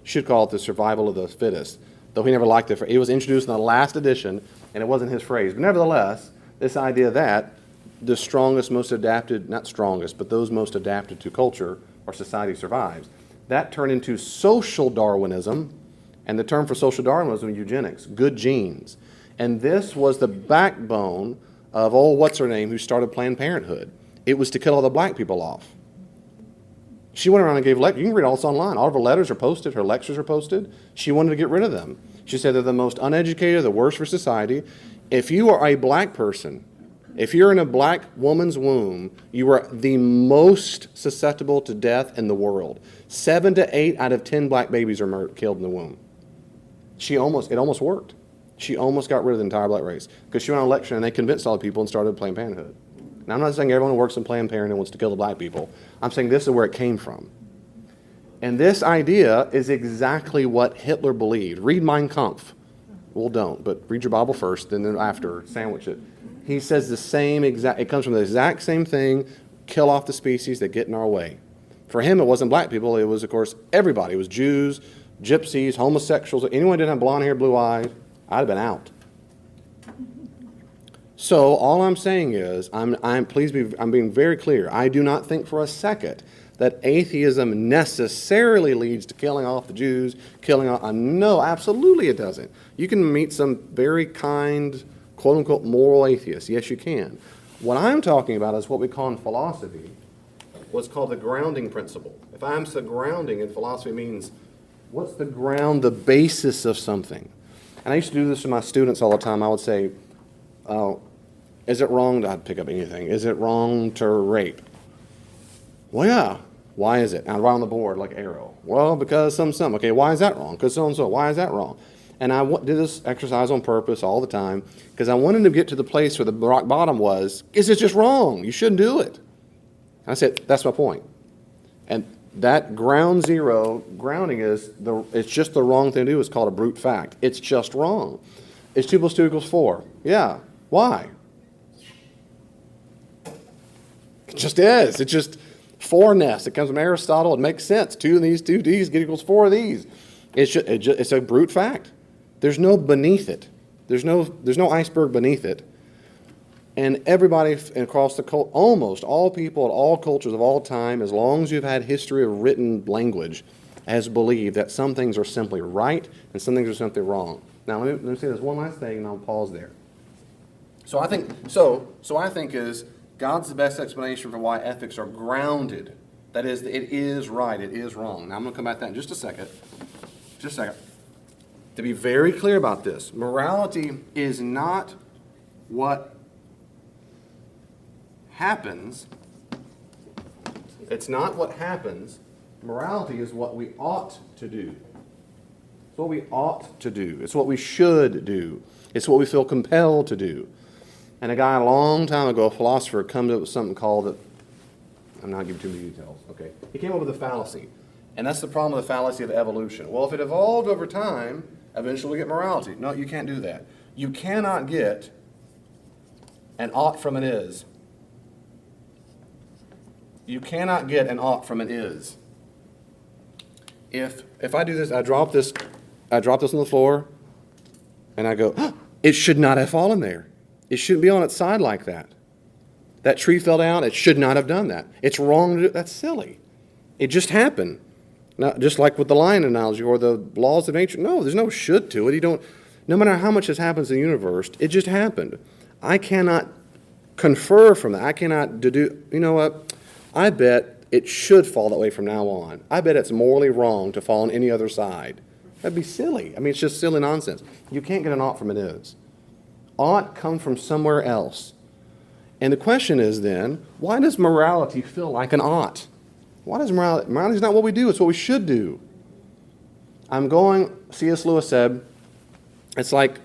should call it the survival of the fittest. Though he never liked the phrase. It was introduced in the last edition, and it wasn't his phrase. But nevertheless, this idea that the strongest, most adapted, not strongest, but those most adapted to culture or society survives, that turned into social Darwinism, and the term for social Darwinism was eugenics, good genes. And this was the backbone of what's-her-name who started Planned Parenthood. It was to kill all the black people off. She went around and gave lectures. You can read all this online. All of her letters are posted. Her lectures are posted. She wanted to get rid of them. She said they're the most uneducated, the worst for society. If you are a black person, if you're in a black woman's womb, you are the most susceptible to death in the world. 7 to 8 out of 10 black babies are killed in the womb. It almost worked. She almost got rid of the entire black race because she went on election and they convinced all the people and started Planned Parenthood. Now, I'm not saying everyone who works in Planned Parenthood wants to kill the black people. I'm saying this is where it came from. And this idea is exactly what Hitler believed. Read Mein Kampf. Well, don't, but read your Bible first, and then after, sandwich it. He says the same it comes from the exact same thing, kill off the species that get in our way. For him, it wasn't black people. It was, of course, everybody. It was Jews, gypsies, homosexuals. Anyone who didn't have blonde hair, blue eyes, I'd have been out. So all I'm saying is, I'm being very clear. I do not think for a second that atheism necessarily leads to killing off the Jews, no, absolutely it doesn't. You can meet some very kind, quote-unquote, moral atheists. Yes, you can. What I'm talking about is what we call in philosophy what's called the grounding principle. If I'm saying grounding in philosophy means what's the ground, the basis of something. And I used to do this to my students all the time. I would say, is it wrong to pick up anything? Is it wrong to rape? Well, yeah. Why is it? And I write on the board like arrow. Well, because some. Okay, why is that wrong? Because so-and-so. Why is that wrong? And I did this exercise on purpose all the time because I wanted to get to the place where the rock bottom was, is it just wrong? You shouldn't do it. And I said, that's my point. And that ground zero, grounding it's just the wrong thing to do. It's called a brute fact. It's just wrong. Is 2 + 2 = 4? Yeah. Why? It just is. It's just 4-ness. It comes from Aristotle. It makes sense. 2 of these, 2 of these equals 4 of these. It's a brute fact. There's no beneath it. There's no iceberg beneath it. And everybody across the almost all people in all cultures of all time, as long as you've had history of written language, has believed that some things are simply right and some things are simply wrong. Now let me say this one last thing, and I'll pause there. So I think is God's the best explanation for why ethics are grounded. That is, it is right, it is wrong. Now I'm going to come back to that in just a second. Just a second. To be very clear about this, morality is not what happens. It's not what happens. Morality is what we ought to do. It's what we ought to do. It's what we should do. It's what we feel compelled to do. And a guy a long time ago, a philosopher, comes up with something called I'm not giving too many details. Okay, he came up with a fallacy, and that's the problem with the fallacy of evolution. Well, if it evolved over time, eventually we get morality. No, you can't do that. You cannot get an ought from an is. You cannot get an ought from an is. If I do this, I drop this on the floor, and I go, oh, it should not have fallen there. It shouldn't be on its side like that. That tree fell down. It should not have done that. It's wrong to do. That's silly. It just happened. Now, just like with the lion analogy or the laws of nature. No, there's no should to it. No matter how much has happened in the universe, it just happened. I cannot confer from that. I cannot deduce. You know what? I bet it should fall that way from now on. I bet it's morally wrong to fall on any other side. That'd be silly. I mean, it's just silly nonsense. You can't get an ought from an is. Ought comes from somewhere else. And the question is then, why does morality feel like an ought? Why does morality is not what we do, it's what we should do. C.S. Lewis said, it's like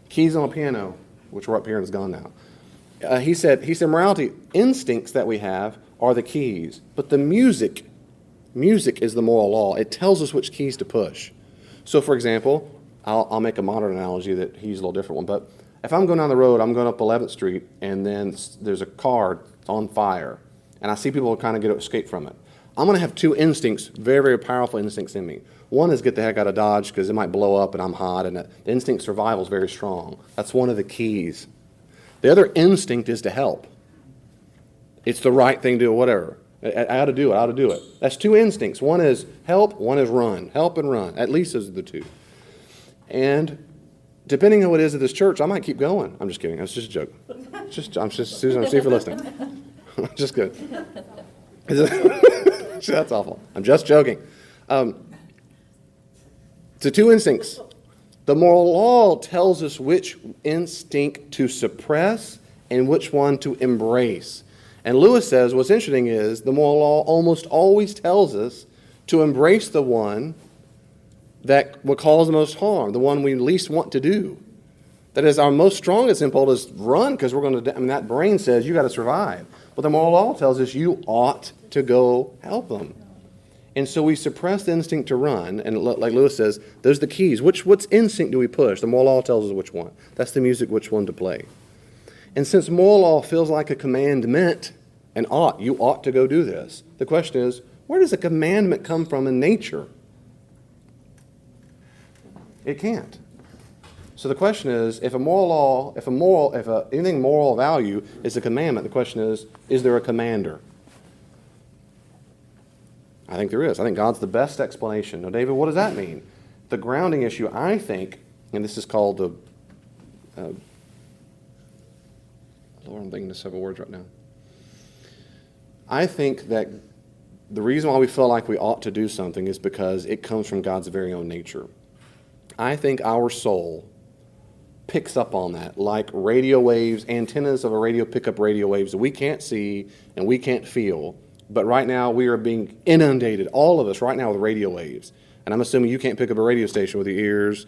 keys on a piano, which we're up here and it's gone now. He said, morality, instincts that we have are the keys, but the music is the moral law. It tells us which keys to push. So for example, I'll make a modern analogy that he's a little different one, but if I'm going down the road, I'm going up 11th Street, and then there's a car on fire, and I see people kind of escape from it. I'm going to have 2 instincts, very, very powerful instincts in me. One is get the heck out of Dodge because it might blow up and I'm hot, and the instinct survival is very strong. That's one of the keys. The other instinct is to help. It's the right thing to do, whatever. I ought to do it. That's 2 instincts. One is help, one is run. Help and run. At least those are the 2. And depending on what it is at this church, I might keep going. I'm just kidding. That's just a joke. Susan, I'm see if you're listening. Just good. That's awful. I'm just joking. The 2 instincts. The moral law tells us which instinct to suppress and which one to embrace. And Lewis says what's interesting is the moral law almost always tells us to embrace the one that will cause the most harm, the one we least want to do. That is, our most strongest impulse is run because we're going to, that brain says you got to survive. But the moral law tells us you ought to go help them. And so we suppress the instinct to run, and like Lewis says, those are the keys. Which instinct do we push? The moral law tells us which one. That's the music, which one to play. And since moral law feels like a commandment, and you ought to go do this, the question is, where does a commandment come from in nature? It can't. So the question is, if anything moral value is a commandment, the question is there a commander? I think there is. I think God's the best explanation. Now, David, what does that mean? The grounding issue, I think, and this is called the, Lord, I'm thinking of several words right now. I think that the reason why we feel like we ought to do something is because it comes from God's very own nature. I think our soul picks up on that, like radio waves, antennas of a radio pick up radio waves that we can't see and we can't feel. But right now, we are being inundated, all of us right now, with radio waves. And I'm assuming you can't pick up a radio station with your ears,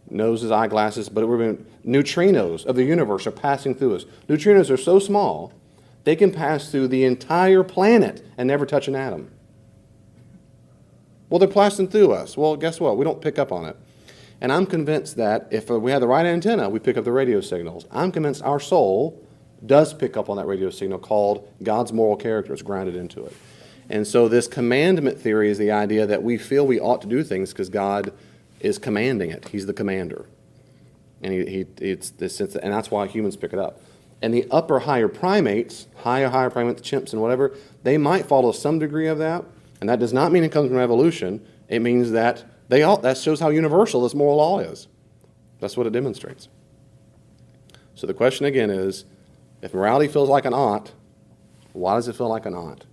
noses, eyeglasses, but neutrinos of the universe are passing through us. Neutrinos are so small, they can pass through the entire planet and never touch an atom. Well, they're passing through us. Well, guess what? We don't pick up on it. And I'm convinced that if we have the right antenna, we pick up the radio signals. I'm convinced our soul does pick up on that radio signal called God's moral character. It's grounded into it. And so this commandment theory is the idea that we feel we ought to do things because God is commanding it. He's the commander. And it's this sense, and that's why humans pick it up. And the higher primates, higher primates, chimps and whatever, they might follow some degree of that. And that does not mean it comes from evolution. It means that that shows how universal this moral law is. That's what it demonstrates. So the question again is, if morality feels like an ought, why does it feel like an ought?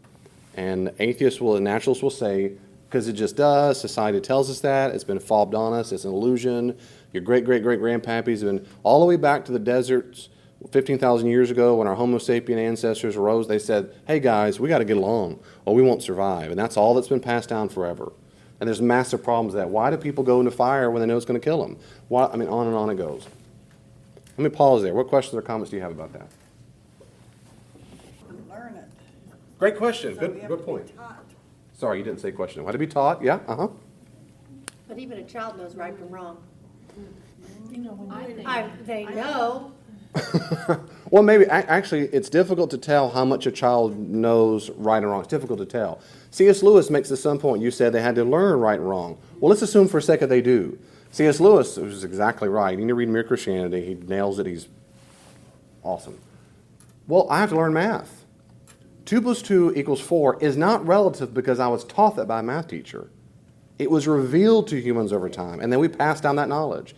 And atheists and naturalists will say, because it just does, society tells us that, it's been fobbed on us, it's an illusion. Your great-great-great-grandpappies have been all the way back to the deserts 15,000 years ago when our Homo sapien ancestors arose. They said, hey guys, we got to get along or we won't survive. And that's all that's been passed down forever. And there's massive problems with that. Why do people go into fire when they know it's going to kill them? On and on it goes. Let me pause there. What questions or comments do you have about that? Learn it. Great question. So we have Good to point. be taught. Sorry, you didn't say question. Why to be taught? Yeah, But even a child knows right from wrong. You know, when you're They know. Well, maybe actually it's difficult to tell how much a child knows right and wrong. It's difficult to tell. C.S. Lewis makes at some point, you said they had to learn right and wrong. Well, let's assume for a second they do. C.S. Lewis was exactly right. You need to read Mere Christianity. He nails it. He's awesome. Well, I have to learn math. 2 + 2 = 4 is not relative because I was taught that by a math teacher. It was revealed to humans over time, and then we passed down that knowledge.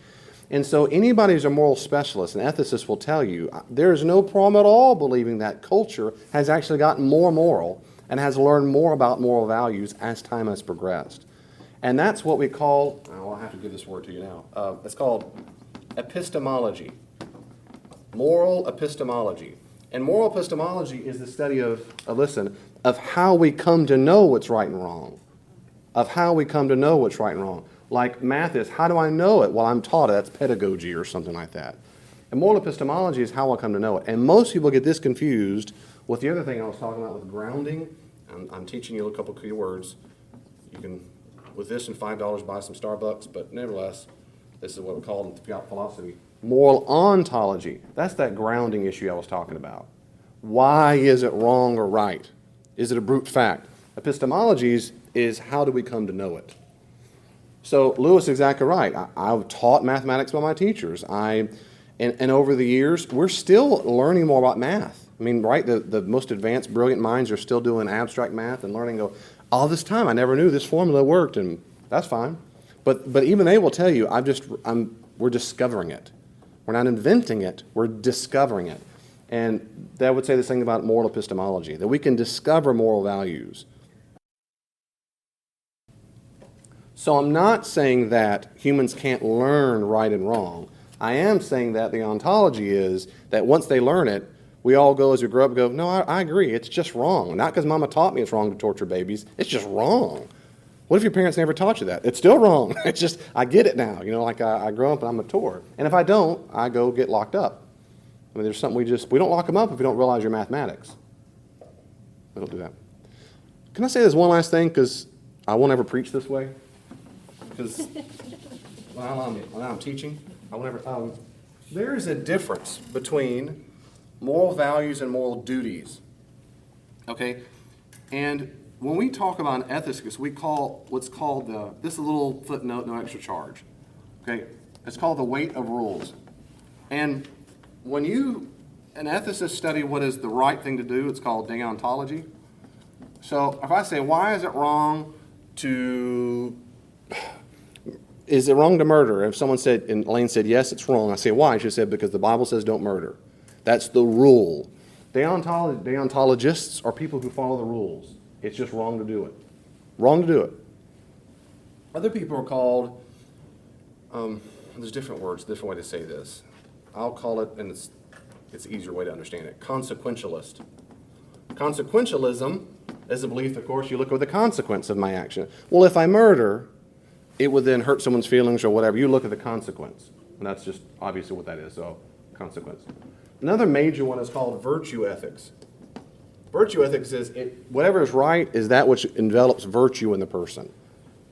And so anybody who's a moral specialist, an ethicist, will tell you there is no problem at all believing that culture has actually gotten more moral and has learned more about moral values as time has progressed. And that's what we call, I'll have to give this word to you now, it's called epistemology. Moral epistemology. And moral epistemology is the study of how we come to know what's right and wrong. Of how we come to know what's right and wrong. Like math is, how do I know it? Well, I'm taught it. That's pedagogy or something like that. And moral epistemology is how I come to know it. And most people get this confused with the other thing I was talking about with grounding. I'm teaching you a couple key words. You can, with this and $5, buy some Starbucks, but nevertheless, this is what we call in philosophy moral ontology. That's that grounding issue I was talking about. Why is it wrong or right? Is it a brute fact? Epistemologies is how do we come to know it? So Lewis is exactly right. I've taught mathematics by my teachers. And over the years, we're still learning more about math. I mean, right, the most advanced, brilliant minds are still doing abstract math and learning, all this time I never knew this formula worked, and that's fine. But even they will tell you, we're discovering it. We're not inventing it, we're discovering it. And that would say this thing about moral epistemology, that we can discover moral values. So I'm not saying that humans can't learn right and wrong. I am saying that the ontology is that once they learn it, we all go as we grow up and go, no, I agree, it's just wrong. Not because mama taught me it's wrong to torture babies, it's just wrong. What if your parents never taught you that? It's still wrong. It's just, I get it now. Like I grow up and I'm mature. And if I don't, I go get locked up. I mean, there's something we don't lock them up if we don't realize your mathematics. We don't do that. Can I say this one last thing? Because I won't ever preach this way. Because when I'm teaching, I won't ever. There is a difference between moral values and moral duties. Okay? And when we talk about ethics, we call what's called this is a little footnote, no extra charge. Okay? It's called the weight of rules. And when an ethicist study what is the right thing to do, it's called deontology. So if I say, why is it wrong to murder? If someone said, and Elaine said, yes, it's wrong. I say, why? She said, because the Bible says don't murder. That's the rule. Deontologists are people who follow the rules. It's just wrong to do it. Wrong to do it. Other people are called, there's different words, different way to say this. I'll call it, and it's an easier way to understand it, consequentialist. Consequentialism is the belief, of course, you look at the consequence of my action. Well, if I murder, it would then hurt someone's feelings or whatever. You look at the consequence. And that's just obviously what that is, so consequence. Another major one is called virtue ethics. Virtue ethics is whatever is right is that which envelops virtue in the person.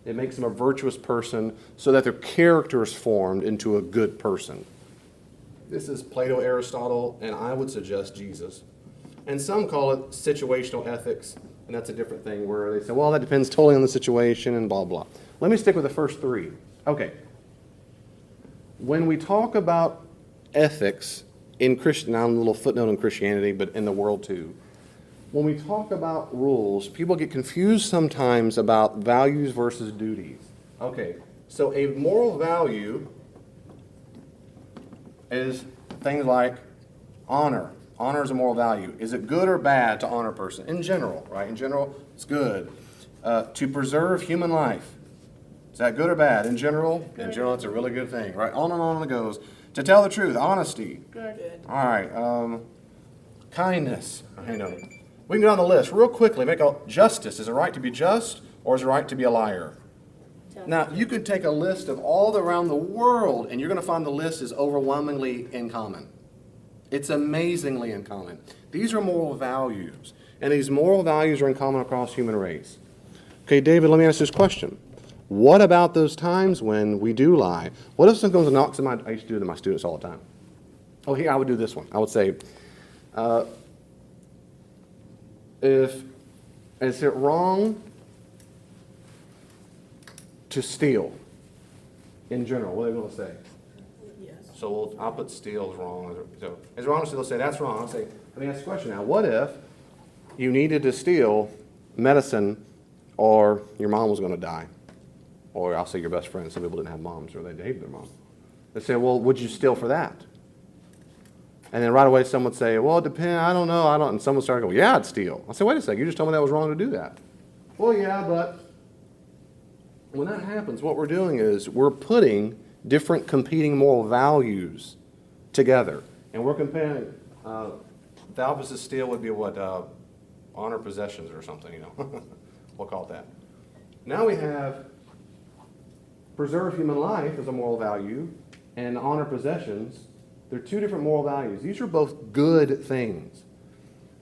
It makes them a virtuous person so that their character is formed into a good person. This is Plato, Aristotle, and I would suggest Jesus. And some call it situational ethics, and that's a different thing where they say, well, that depends totally on the situation and blah, blah. Let me stick with the first three. Okay. When we talk about ethics in Christian, now I'm a little footnote in Christianity, but in the world too. When we talk about rules, people get confused sometimes about values versus duties. Okay, so a moral value is things like honor. Honor is a moral value. Is it good or bad to honor a person? In general, right? In general, it's good. To preserve human life. Is that good or bad? In general? In general, it's a really good thing, right? On and on it goes. To tell the truth, honesty. Good. All right. Kindness. We can go down the list real quickly. Make a justice. Is it right to be just, or is it right to be a liar? Now, you could take a list of all around the world, and you're going to find the list is overwhelmingly in common. It's amazingly in common. These are moral values, and these moral values are in common across human race. Okay, David, let me ask this question. What about those times when we do lie? What if someone comes and knocks on my... I used to do it to my students all the time. Oh, here, I would do this one. I would say, is it wrong to steal in general? What are they going to say? Yes. So I'll put steal is wrong. So is it wrong to steal? They'll say that's wrong. I'll say, let me ask a question now. What if you needed to steal medicine or your mom was going to die? Or I'll say your best friend. Some people didn't have moms or they hated their mom. They say, well, would you steal for that? And then right away someone would say, well, it depends. I don't know. And someone started going, yeah, I'd steal. I say, wait a second. You just told me that was wrong to do that. Well, yeah, but when that happens, what we're doing is we're putting different competing moral values together. And we're comparing, the opposite of steal would be what, honor possessions or something, We'll call it that. Now we have preserve human life as a moral value and honor possessions. They're two different moral values. These are both good things.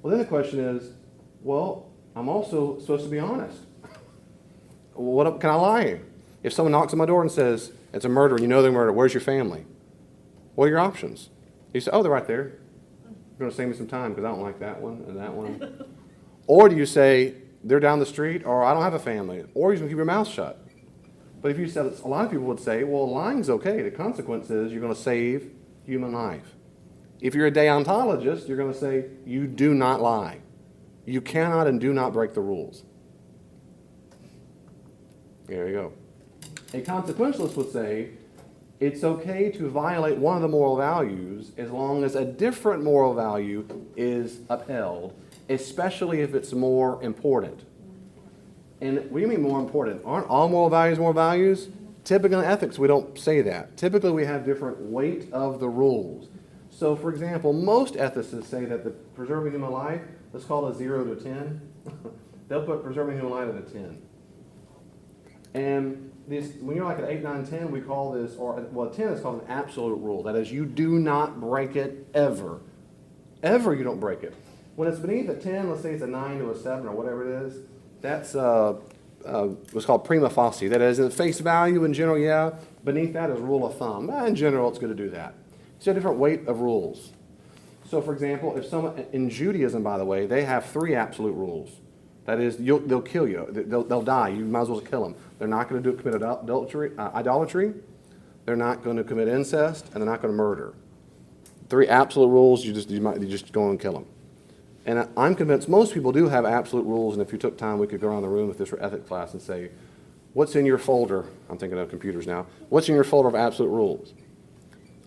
Well, then the question is, well, I'm also supposed to be honest. What can I lie? If someone knocks on my door and says, it's a murder, and you know they're murdered, where's your family? What are your options? You say, oh, they're right there. You're going to save me some time because I don't like that one and that one. Or do you say, they're down the street, or I don't have a family, or you can keep your mouth shut. But if you said, a lot of people would say, well, lying's okay. The consequence is you're going to save human life. If you're a deontologist, you're going to say, you do not lie. You cannot and do not break the rules. There you go. A consequentialist would say, it's okay to violate one of the moral values as long as a different moral value is upheld, especially if it's more important. And what do you mean more important? Aren't all moral values? Typically in ethics, we don't say that. Typically, we have different weight of the rules. So, for example, most ethicists say that the preserving human life, let's call it a 0 to 10. They'll put preserving human life at a 10. And this, when you're like at 8, 9, 10, we call this, or well, 10 is called an absolute rule. That is, you do not break it ever. Ever you don't break it. When it's beneath a 10, let's say it's a 9 to a 7 or whatever it is, that's what's called prima facie. That is, in face value in general, yeah. Beneath that is rule of thumb. In general, it's good to do that. So a different weight of rules. So, for example, if someone in Judaism, by the way, they have 3 absolute rules. That is, they'll kill you. They'll die. You might as well kill them. They're not going to commit idolatry. They're not going to commit incest, and they're not going to murder. 3 absolute rules. You just go and kill them. And I'm convinced most people do have absolute rules, and if you took time, we could go around the room if this were ethics class and say, what's in your folder? I'm thinking of computers now. What's in your folder of absolute rules?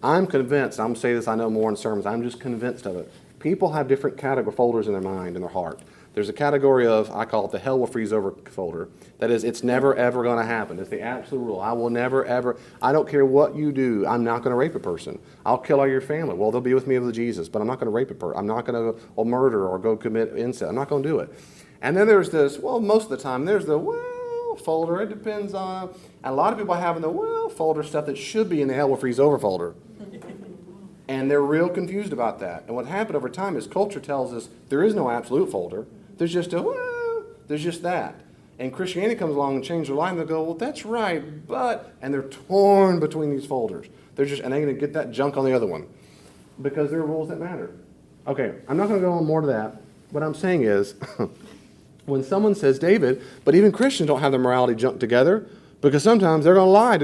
I'm convinced, I'm going to say this, I know more in sermons, I'm just convinced of it. People have different category folders in their mind, in their heart. There's a category of, I call it the hell will freeze over folder. That is, it's never ever going to happen. It's the absolute rule. I will never ever, I don't care what you do, I'm not going to rape a person. I'll kill all your family. Well, they'll be with me with Jesus, but I'm not going to rape a person. I'm not going to murder or go commit incest. I'm not going to do it. And then there's this, well, most of the time, there's the well folder. It depends on, and a lot of people having the well folder stuff that should be in the hell will freeze over folder. And they're real confused about that. And what happened over time is culture tells us there is no absolute folder. There's just a, well, there's just that. And Christianity comes along and changes their life, and they go, well, that's right, but, and they're torn between these folders. They're just, and they're going to get that junk on the other one because there are rules that matter. Okay, I'm not going to go on more to that. What I'm saying is, when someone says, David, but even Christians don't have their morality junk together because sometimes they're going to lie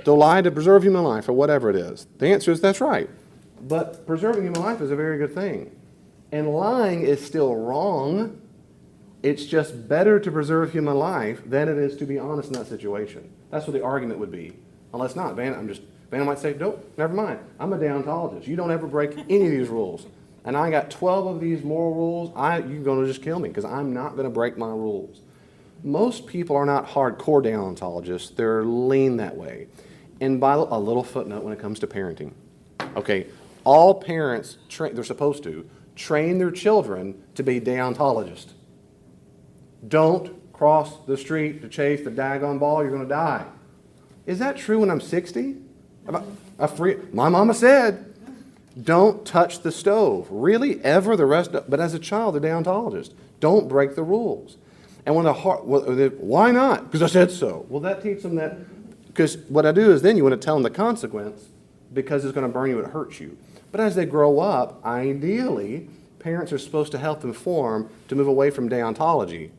they'll lie to preserve human life or whatever it is. The answer is that's right. But preserving human life is a very good thing. And lying is still wrong. It's just better to preserve human life than it is to be honest in that situation. That's what the argument would be. Unless not, Van might say, nope, never mind. I'm a deontologist. You don't ever break any of these rules. And I got 12 of these moral rules. You're going to just kill me because I'm not going to break my rules. Most people are not hardcore deontologists. They're lean that way. And by a little footnote when it comes to parenting. Okay, all parents, they're supposed to, train their children to be deontologists. Don't cross the street to chase the daggone ball, you're going to die. Is that true when I'm 60? My mama said, don't touch the stove. Really? Ever the rest of, but as a child, they're deontologists. Don't break the rules. And why not? Because I said so. Well, that teaches them that, because what I do is then you want to tell them the consequence because it's going to burn you, it hurts you. But as they grow up, ideally, parents are supposed to help them form to move away from deontology,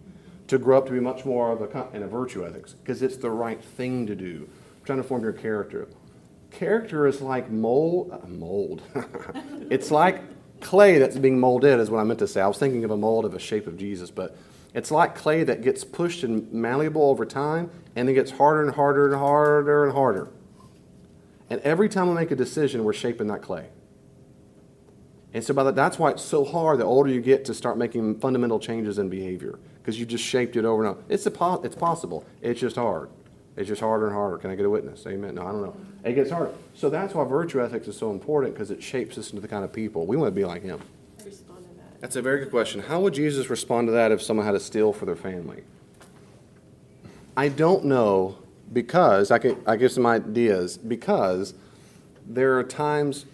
to grow up to be much more of a virtue ethics, because it's the right thing to do. I'm trying to form your character. Character is like mold. It's like clay that's being molded, is what I meant to say. I was thinking of a mold of a shape of Jesus, but it's like clay that gets pushed and malleable over time, and it gets harder and harder and harder and harder. And every time we make a decision, we're shaping that clay. And so that's why it's so hard the older you get to start making fundamental changes in behavior, because you just shaped it over and over. It's possible. It's just hard. It's just harder and harder. Can I get a witness? Amen? No, I don't know. It gets harder. So that's why virtue ethics is so important, because it shapes us into the kind of people. We want to be like him. Respond to that. That's a very good question. How would Jesus respond to that if someone had to steal for their family? I don't know, because I give some ideas, because there are times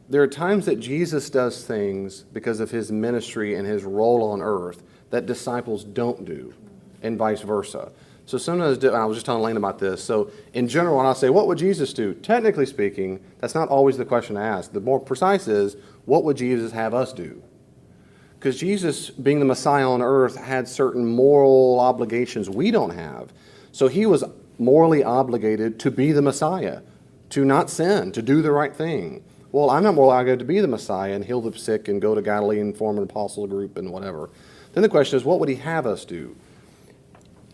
that Jesus does things because of his ministry and his role on earth that disciples don't do, and vice versa. So sometimes, I was just telling Lane about this, so in general, when I say, what would Jesus do? Technically speaking, that's not always the question to ask. The more precise is, what would Jesus have us do? Because Jesus, being the Messiah on earth, had certain moral obligations we don't have. So he was morally obligated to be the Messiah, to not sin, to do the right thing. Well, I'm not morally obligated to be the Messiah and heal the sick and go to Galilee and form an apostle group and whatever. Then the question is, what would he have us do?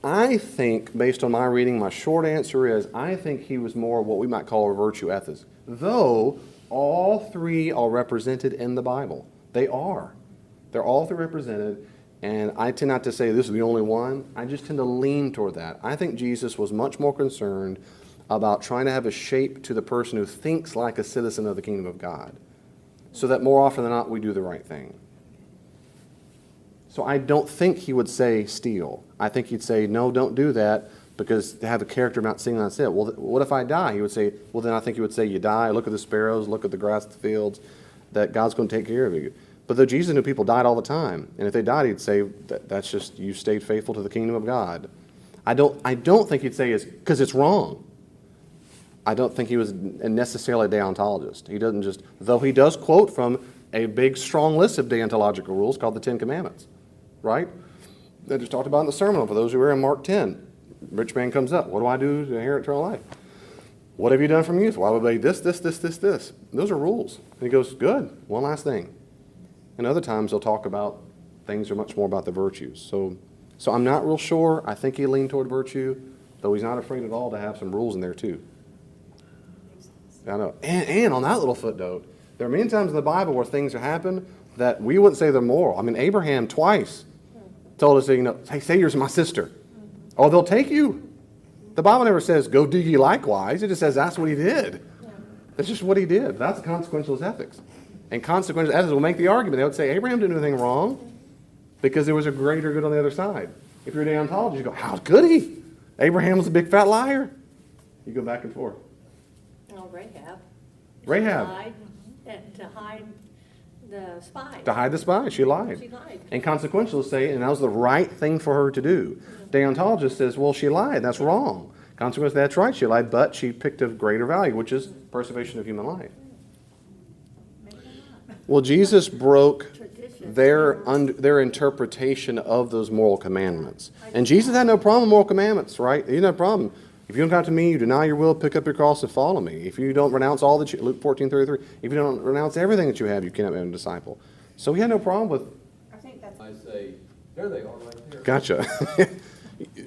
I think, based on my reading, my short answer is, I think he was more what we might call a virtue ethics. Though all three are represented in the Bible. They are. They're all three represented, and I tend not to say this is the only one. I just tend to lean toward that. I think Jesus was much more concerned about trying to have a shape to the person who thinks like a citizen of the kingdom of God, so that more often than not we do the right thing. So I don't think he would say steal. I think he'd say, no, don't do that, because to have a character of not seeing, that's it. Well, what if I die? He would say, well, then I think he would say, you die, look at the sparrows, look at the grass of the fields, that God's going to take care of you. But though Jesus knew people died all the time, and if they died, he'd say, that's just, you stayed faithful to the kingdom of God. I don't think he'd say it's because it's wrong. I don't think he was necessarily a deontologist. He doesn't just, though he does quote from a big, strong list of deontological rules called the Ten Commandments, right? They just talked about in the sermon for those who were in Mark 10. Rich man comes up, what do I do to inherit eternal life? What have you done from youth? Well, I would obey this. Those are rules. And he goes, good, one last thing. And other times they'll talk about things that are much more about the virtues. So I'm not real sure. I think he leaned toward virtue, though he's not afraid at all to have some rules in there too. I know. And on that little footnote, there are many times in the Bible where things have happened that we wouldn't say they're moral. I mean, Abraham twice told us, hey, say you're my sister. Oh, they'll take you. The Bible never says, go do ye likewise. It just says that's what he did. That's just what he did. That's consequentialist ethics. And consequentialist ethics will make the argument. They would say, Abraham didn't do anything wrong. because there was a greater good on the other side. If you're a deontologist, you go, how could he? Abraham was a big fat liar. You go back and forth. Oh, Rahab. Rahab. She lied to hide the spies. To hide the spy, she lied. She lied. And consequentialists say, and that was the right thing for her to do. Deontologist says, well, she lied. That's wrong. Consequently, that's right, she lied, but she picked a greater value, which is preservation of human life. Well, Jesus broke Tradition. their interpretation of those moral commandments. And Jesus had no problem with moral commandments, right? He had no problem. If you don't come to me, you deny your will, pick up your cross and follow me. If you don't renounce all that you, Luke 14:33, if you don't renounce everything that you have, you cannot be a disciple. So he had no problem with, I think that's. I say, there they are right there. gotcha.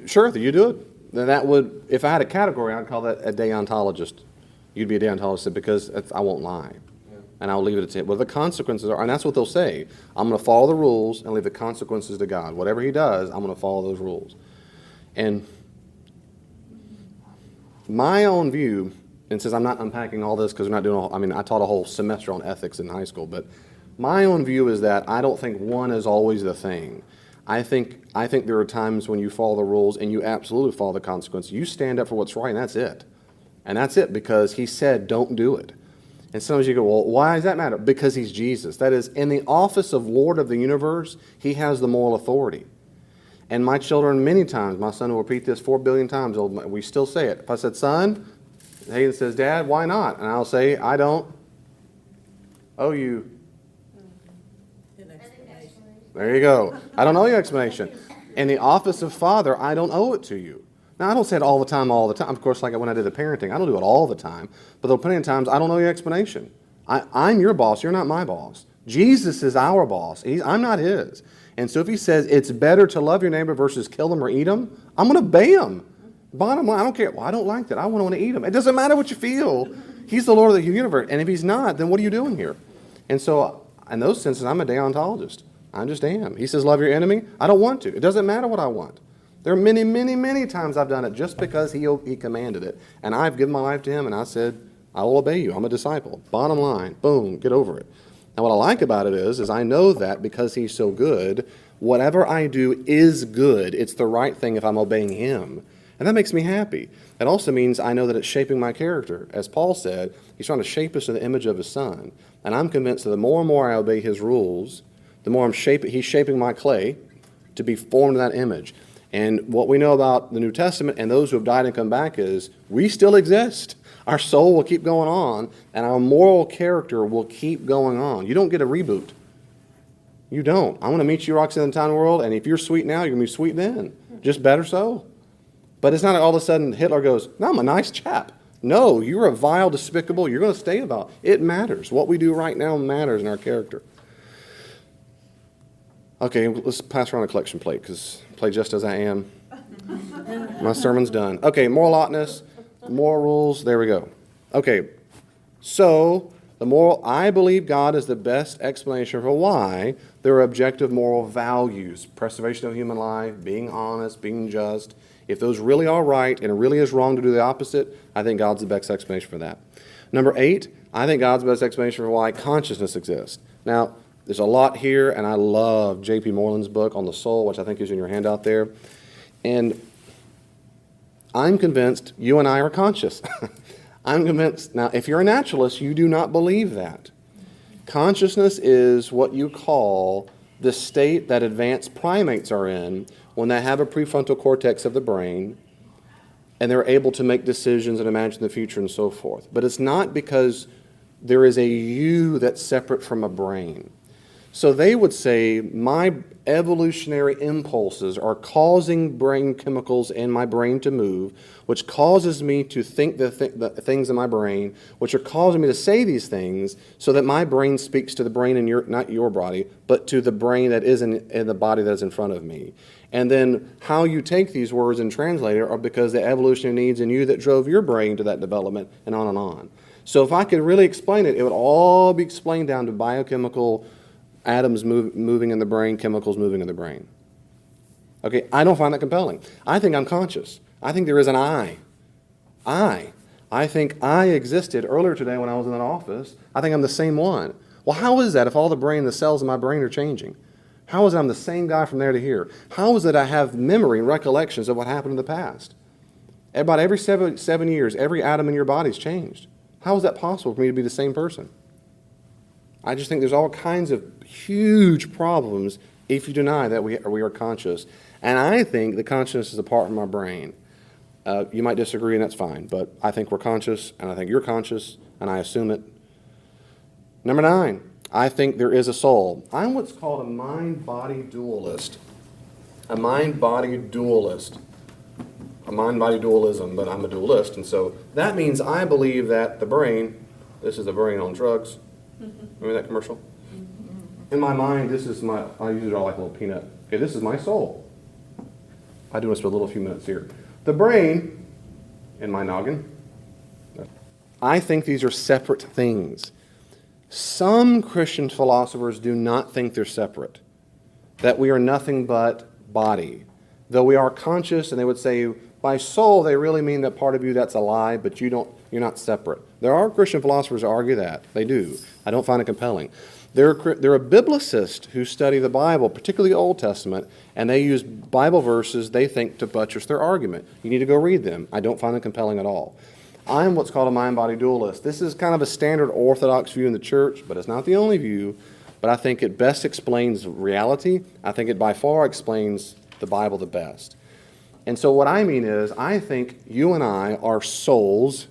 Sure, you do it. Then that would, if I had a category, I'd call that a deontologist. You'd be a deontologist because I won't lie. And I'll leave it at it. Well, the consequences are, and that's what they'll say. I'm going to follow the rules and leave the consequences to God. Whatever he does, I'm going to follow those rules. And my own view, and since I'm not unpacking all this because we're not doing all, I mean, I taught a whole semester on ethics in high school, but my own view is that I don't think one is always the thing. I think there are times when you follow the rules and you absolutely follow the consequences. You stand up for what's right, and that's it. And that's it because he said, don't do it. And sometimes you go, well, why does that matter? Because he's Jesus. That is, in the office of Lord of the universe, he has the moral authority. And my children, many times, my son will repeat this 4 billion times, we still say it. If I said, son, Hayden says, Dad, why not? And I'll say, I don't owe you. There you go. I don't owe you explanation. In the office of Father, I don't owe it to you. Now, I don't say it all the time. Of course, like when I did the parenting, I don't do it all the time. But there are plenty of times I don't know your explanation. I'm your boss. You're not my boss. Jesus is our boss. I'm not his. And so if he says it's better to love your neighbor versus kill him or eat him, I'm going to obey him. Bottom line, I don't care. Well, I don't like that. I want to eat him. It doesn't matter what you feel. He's the Lord of the universe. And if he's not, then what are you doing here? And so in those senses, I'm a deontologist. I just am. He says, love your enemy. I don't want to. It doesn't matter what I want. There are many, many, many times I've done it just because he commanded it. And I've given my life to him, and I said, I will obey you. I'm a disciple. Bottom line, boom, get over it. Now, what I like about it is I know that because he's so good, whatever I do is good. It's the right thing if I'm obeying him. And that makes me happy. It also means I know that it's shaping my character. As Paul said, he's trying to shape us to the image of his son. And I'm convinced that the more and more I obey his rules, the more he's shaping my clay to be formed in that image. And what we know about the New Testament and those who have died and come back is we still exist. Our soul will keep going on, and our moral character will keep going on. You don't get a reboot. You don't. I'm going to meet you, Roxanne, in the town world, and if you're sweet now, you're going to be sweet then. Just better so. But it's not all of a sudden Hitler goes, no, I'm a nice chap. No, you're a vile, despicable. You're going to stay about. It matters. What we do right now matters in our character. Okay, let's pass around a collection plate because play just as I am. My sermon's done. Okay, moral oughtness, moral rules. There we go. Okay, so I believe God is the best explanation for why there are objective moral values: preservation of human life, being honest, being just. If those really are right and it really is wrong to do the opposite, I think God's the best explanation for that. Number 8, I think God's the best explanation for why consciousness exists. Now, there's a lot here, and I love J.P. Moreland's book on the soul, which I think is in your handout there. And I'm convinced you and I are conscious. I'm convinced. Now, if you're a naturalist, you do not believe that. Consciousness is what you call the state that advanced primates are in when they have a prefrontal cortex of the brain and they're able to make decisions and imagine the future and so forth. But it's not because there is a you that's separate from a brain. So they would say my evolutionary impulses are causing brain chemicals in my brain to move, which causes me to think the things in my brain, which are causing me to say these things so that my brain speaks to the brain in not your body, but to the brain that is in the body that is in front of me. And then how you take these words and translate it are because the evolutionary needs in you that drove your brain to that development and on and on. So if I could really explain it, it would all be explained down to biochemical atoms moving in the brain, chemicals moving in the brain. Okay, I don't find that compelling. I think I'm conscious. I think there is an I. I think I existed earlier today when I was in that office. I think I'm the same one. Well, how is that if all the cells in my brain are changing? How is it I'm the same guy from there to here? How is it I have memory and recollections of what happened in the past? About every 7 years, every atom in your body's changed. How is that possible for me to be the same person? I just think there's all kinds of huge problems if you deny that we are conscious. And I think the consciousness is apart from our brain. You might disagree, and that's fine, but I think we're conscious, and I think you're conscious, and I assume it. Number 9, I think there is a soul. I'm what's called a mind-body dualist. A mind-body dualist. A mind-body dualism, but I'm a dualist, and so that means I believe that the brain, this is the brain on drugs. Remember that commercial? In my mind, this is my, I use it all like a little peanut. Okay, this is my soul. I do this for a little few minutes here. The brain, in my noggin, I think these are separate things. Some Christian philosophers do not think they're separate, that we are nothing but body. Though we are conscious, and they would say, by soul, they really mean that part of you that's alive, but you're not separate. There are Christian philosophers who argue that. They do. I don't find it compelling. There are biblicists who study the Bible, particularly the Old Testament, and they use Bible verses they think to buttress their argument. You need to go read them. I don't find them compelling at all. I'm what's called a mind-body dualist. This is kind of a standard orthodox view in the church, but it's not the only view. But I think it best explains reality. I think it by far explains the Bible the best. And so what I mean is, I think you and I are souls,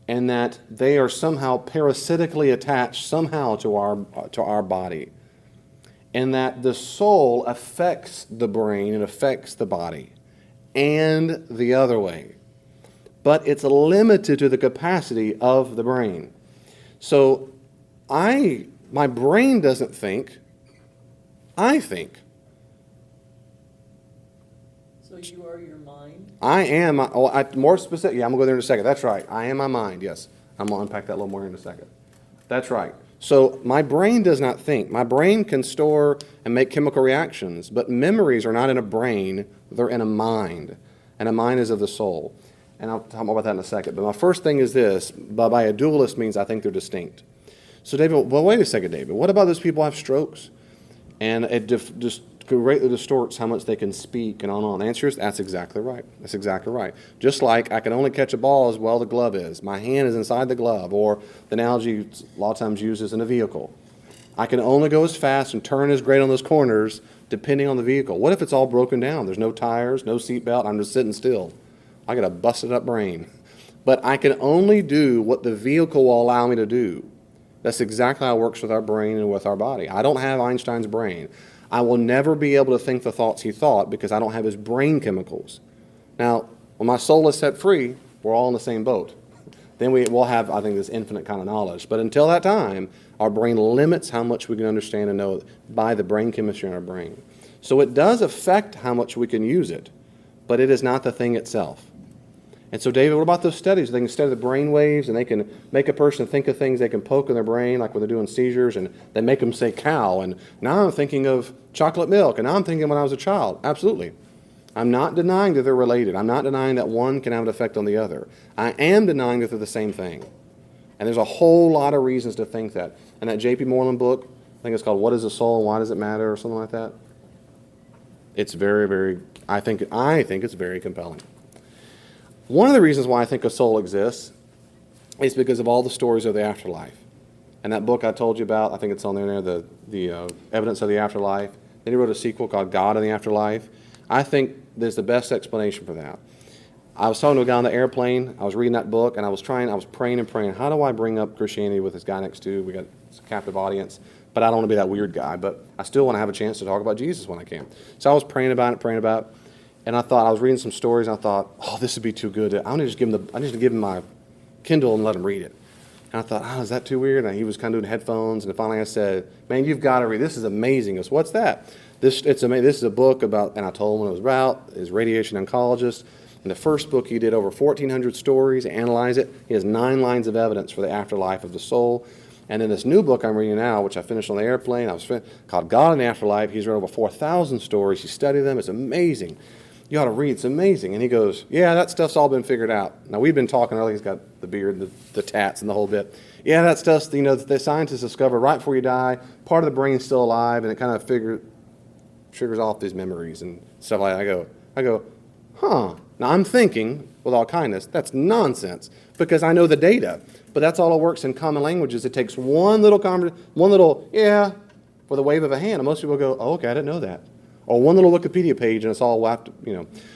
and that they are somehow parasitically attached somehow to our body. And that the soul affects the brain and affects the body, and the other way. But it's limited to the capacity of the brain. So my brain doesn't think, I think. So you are your mind? I am, more specific, I'm going to go there in a second. That's right. I am my mind, yes. I'm going to unpack that a little more in a second. That's right. So my brain does not think. My brain can store and make chemical reactions, but memories are not in a brain, they're in a mind. And a mind is of the soul. And I'll talk more about that in a second. But my first thing is this, by a dualist means I think they're distinct. So David, well, wait a second, David. What about those people who have strokes? And it just greatly distorts how much they can speak and on and on. The answer is, that's exactly right. That's exactly right. Just like I can only catch a ball as well the glove is. My hand is inside the glove, or the analogy a lot of times used is in a vehicle. I can only go as fast and turn as great on those corners depending on the vehicle. What if it's all broken down? There's no tires, no seatbelt, I'm just sitting still. I got a busted up brain. But I can only do what the vehicle will allow me to do. That's exactly how it works with our brain and with our body. I don't have Einstein's brain. I will never be able to think the thoughts he thought because I don't have his brain chemicals. Now, when my soul is set free, we're all in the same boat. Then we'll have, I think, this infinite kind of knowledge. But until that time, our brain limits how much we can understand and know by the brain chemistry in our brain. So it does affect how much we can use it, but it is not the thing itself. And so, David, what about those studies? They can study the brain waves, and they can make a person think of things they can poke in their brain, like when they're doing seizures, and they make them say cow. And now I'm thinking of chocolate milk, and now I'm thinking when I was a child. Absolutely. I'm not denying that they're related. I'm not denying that one can have an effect on the other. I am denying that they're the same thing. And there's a whole lot of reasons to think that. And that J.P. Moreland book, I think it's called What is the Soul and Why Does It Matter, or something like that. It's very, very, I think it's very compelling. One of the reasons why I think a soul exists is because of all the stories of the afterlife. And that book I told you about, I think it's on there, the Evidence of the Afterlife. Then he wrote a sequel called God in the Afterlife. I think there's the best explanation for that. I was talking to a guy on the airplane. I was reading that book, and I was praying and praying. How do I bring up Christianity with this guy next to? We got a captive audience. But I don't want to be that weird guy. But I still want to have a chance to talk about Jesus when I can. So I was praying about it. And I thought, I was reading some stories, and I thought, oh, this would be too good. I need to give him my Kindle and let him read it. And I thought, is that too weird? And he was kind of doing headphones, and finally I said, man, you've got to read. This is amazing. He goes, what's that? This is a book about, and I told him what it was about, is radiation oncologist. In the first book, he did over 1,400 stories, analyzed it. He has 9 lines of evidence for the afterlife of the soul. And in this new book I'm reading now, which I finished on the airplane, called God in the Afterlife, he's read over 4,000 stories. He studied them. It's amazing. You ought to read. It's amazing. And he goes, yeah, that stuff's all been figured out. Now, we've been talking earlier. He's got the beard, the tats, and the whole bit. Yeah, that stuff's, the scientists discovered right before you die, part of the brain's still alive, and it kind of triggers off these memories and stuff like that. I go, huh. Now, I'm thinking, with all kindness, that's nonsense, because I know the data. But that's all it works in common languages. It takes one little, yeah, for the wave of a hand. And most people go, oh, okay, I didn't know that. Or one little Wikipedia page, and it's all whacked,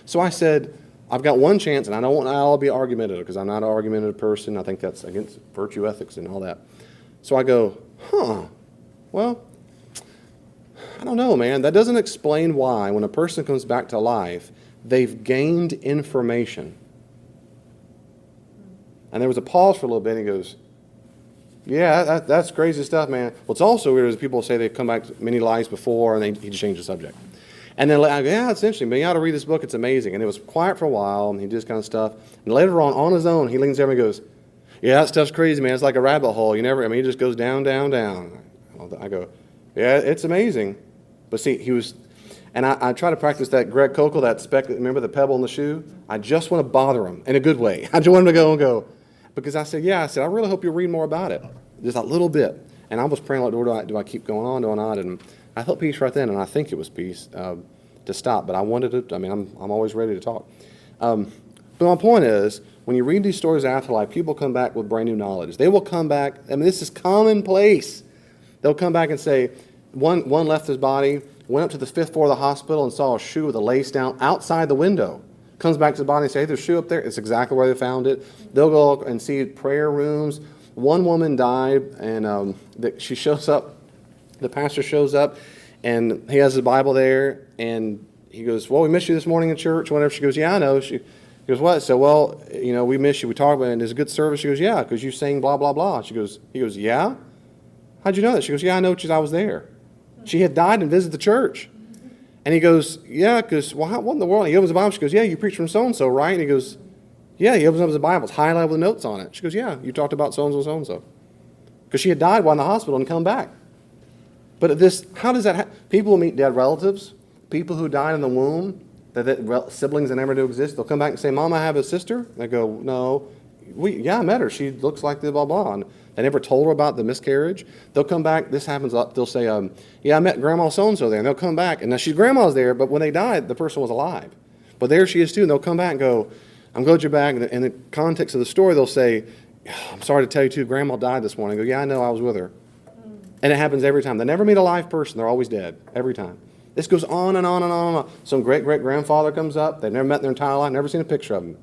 So I said, I've got one chance, and I don't want I'll be argumentative, because I'm not an argumentative person. I think that's against virtue ethics and all that. So I go, well, I don't know, man. That doesn't explain why, when a person comes back to life, they've gained information. And there was a pause for a little bit, and he goes, yeah, that's crazy stuff, man. What's also weird is people say they've come back many lives before, and he just changed the subject. And then I go, yeah, it's interesting, but you ought to read this book. It's amazing. And it was quiet for a while, and he did this kind of stuff. And later on his own, he leans over and goes, yeah, that stuff's crazy, man. It's like a rabbit hole. He just goes down, down, down. I go, yeah, it's amazing. But see, and I try to practice that Greg Kokel, that remember the pebble in the shoe? I just want to bother him in a good way. I just want him to go. Because I said, I really hope you'll read more about it. Just a little bit. And I was praying, like, do I keep going on, do I not? And I felt peace right then, and I think it was peace to stop. But I wanted to, I'm always ready to talk. But my point is, when you read these stories of afterlife, people come back with brand new knowledge. They will come back, this is commonplace. They'll come back and say, one left his body, went up to the 5th floor of the hospital and saw a shoe with a lace down outside the window. Comes back to the body and say, hey, there's a shoe up there. It's exactly where they found it. They'll go and see prayer rooms. One woman died, and she shows up. The pastor shows up, and he has his Bible there, and he goes, well, we missed you this morning in church, whatever. She goes, yeah, I know. She goes, what? So, well, we miss you. We talked about it, and it's a good service. She goes, yeah, because you sang blah, blah, blah. He goes, yeah? How'd you know that? She goes, yeah, I know, because I was there. She had died and visited the church. And he goes, yeah, because, well, what in the world? And he opens the Bible. She goes, yeah, you preach from so-and-so, right? And he goes, yeah. He opens up his Bible. It's highlighted with notes on it. She goes, yeah, you talked about so-and-so, so-and-so. Because she had died while in the hospital and come back. But how does that happen? People will meet dead relatives, people who died in the womb, siblings that never do exist. They'll come back and say, Mom, I have a sister. They go, no. I met her. She looks like the blah, blah. And they never told her about the miscarriage. They'll come back. This happens. They'll say, yeah, I met Grandma so-and-so there. And they'll come back. And now grandma's there, but when they died, the person was alive. But there she is too. And they'll come back and go, I'm glad you're back. And in the context of the story, they'll say, I'm sorry to tell you too, Grandma died this morning. I go, yeah, I know. I was with her. And it happens every time. They never meet a live person. They're always dead. Every time. This goes on and on and on and on. Some great-great-grandfather comes up. They've never met in their entire life. Never seen a picture of him.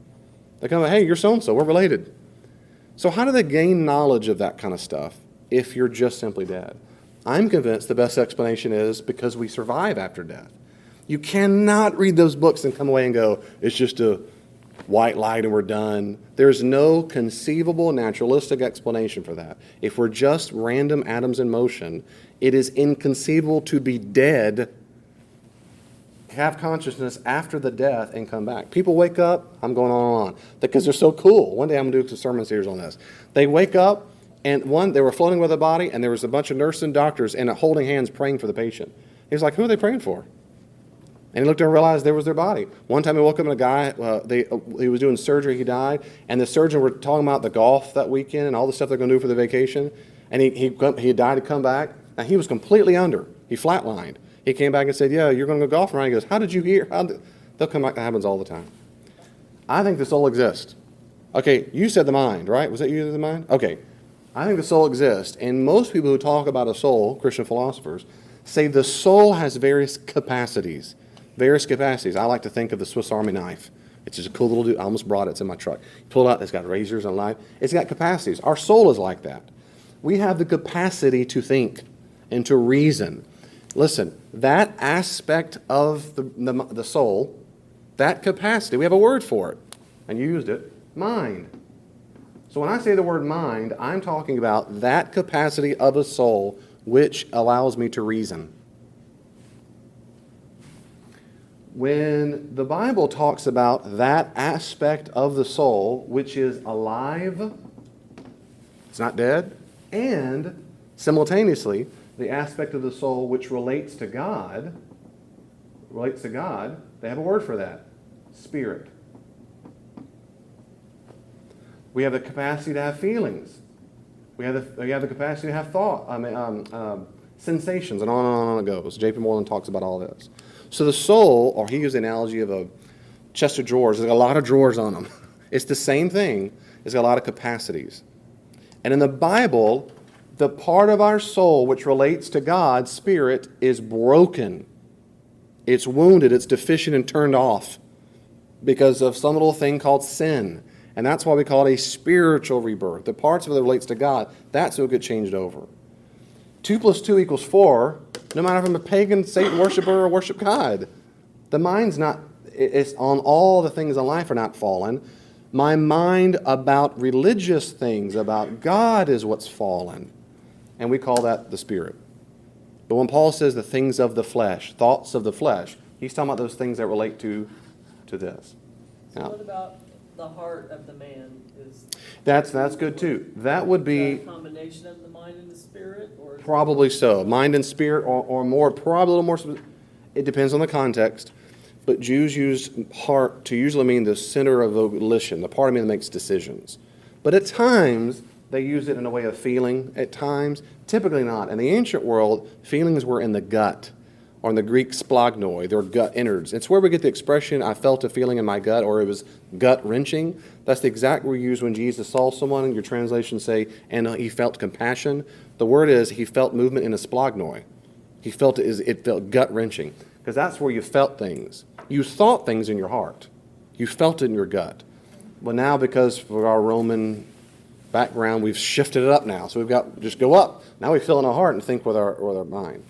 They come up, hey, you're so-and-so. We're related. So how do they gain knowledge of that kind of stuff if you're just simply dead? I'm convinced the best explanation is because we survive after death. You cannot read those books and come away and go, it's just a white light and we're done. There's no conceivable naturalistic explanation for that. If we're just random atoms in motion, it is inconceivable to be dead, have consciousness after the death, and come back. People wake up, I'm going on and on, because they're so cool. One day I'm going to do some sermon series on this. They wake up, and they were floating with a body, and there was a bunch of nurses and doctors and holding hands praying for the patient. He was like, who are they praying for? And he looked and realized there was their body. One time he woke up and a guy, he was doing surgery, he died, and the surgeon were talking about the golf that weekend and all the stuff they're going to do for the vacation, and he died to come back. Now he was completely under. He flatlined. He came back and said, yeah, you're going to go golfing, right? He goes, how did you hear? They'll come back. That happens all the time. I think the soul exists. Okay, you said the mind, right? Was that you that said the mind? Okay. I think the soul exists. And most people who talk about a soul, Christian philosophers, say the soul has various capacities. Various capacities. I like to think of the Swiss Army knife. It's just a cool little dude. I almost brought it. It's in my truck. You pull it out. It's got razors and a knife. It's got capacities. Our soul is like that. We have the capacity to think and to reason. Listen, that aspect of the soul, that capacity, we have a word for it, and you used it, mind. So when I say the word mind, I'm talking about that capacity of a soul which allows me to reason. When the Bible talks about that aspect of the soul which is alive, it's not dead, and simultaneously, the aspect of the soul which relates to God, they have a word for that. spirit. We have the capacity to have feelings. We have the capacity to have sensations, and on it goes. J.P. Moreland talks about all this. So the soul, or he used the analogy of a chest of drawers. There's got a lot of drawers on them. It's the same thing. It's got a lot of capacities. And in the Bible, the part of our soul which relates to God's Spirit is broken. It's wounded. It's deficient and turned off because of some little thing called sin. And that's why we call it a spiritual rebirth. The parts of it that relates to God, that's what get changed over. 2 + 2 = 4, no matter if I'm a pagan, Satan worshiper, or worship God. The mind's not, it's on all the things in life are not fallen. My mind about religious things, about God is what's fallen. And we call that the spirit. But when Paul says the things of the flesh, thoughts of the flesh, he's talking about those things that relate to this. So Now, what about the heart of the man? that's good too. That would Is be that a combination of the mind and the spirit? Or probably so. Mind and spirit, or more, probably a little more. It depends on the context. But Jews use heart to usually mean the center of volition, the part of me that makes decisions. But at times, they use it in a way of feeling. At times, typically not. In the ancient world, feelings were in the gut, or in the Greek splagnoi, their gut innards. It's where we get the expression, I felt a feeling in my gut, or it was gut-wrenching. That's the exact word we use when Jesus saw someone, and your translations say, and he felt compassion. The word is, he felt movement in a splagnoi. He felt it felt gut-wrenching, because that's where you felt things. You thought things in your heart. You felt it in your gut. Well, now, because of our Roman background, we've shifted it up now. So we've got, just go up. Now we feel in our heart and think with our mind.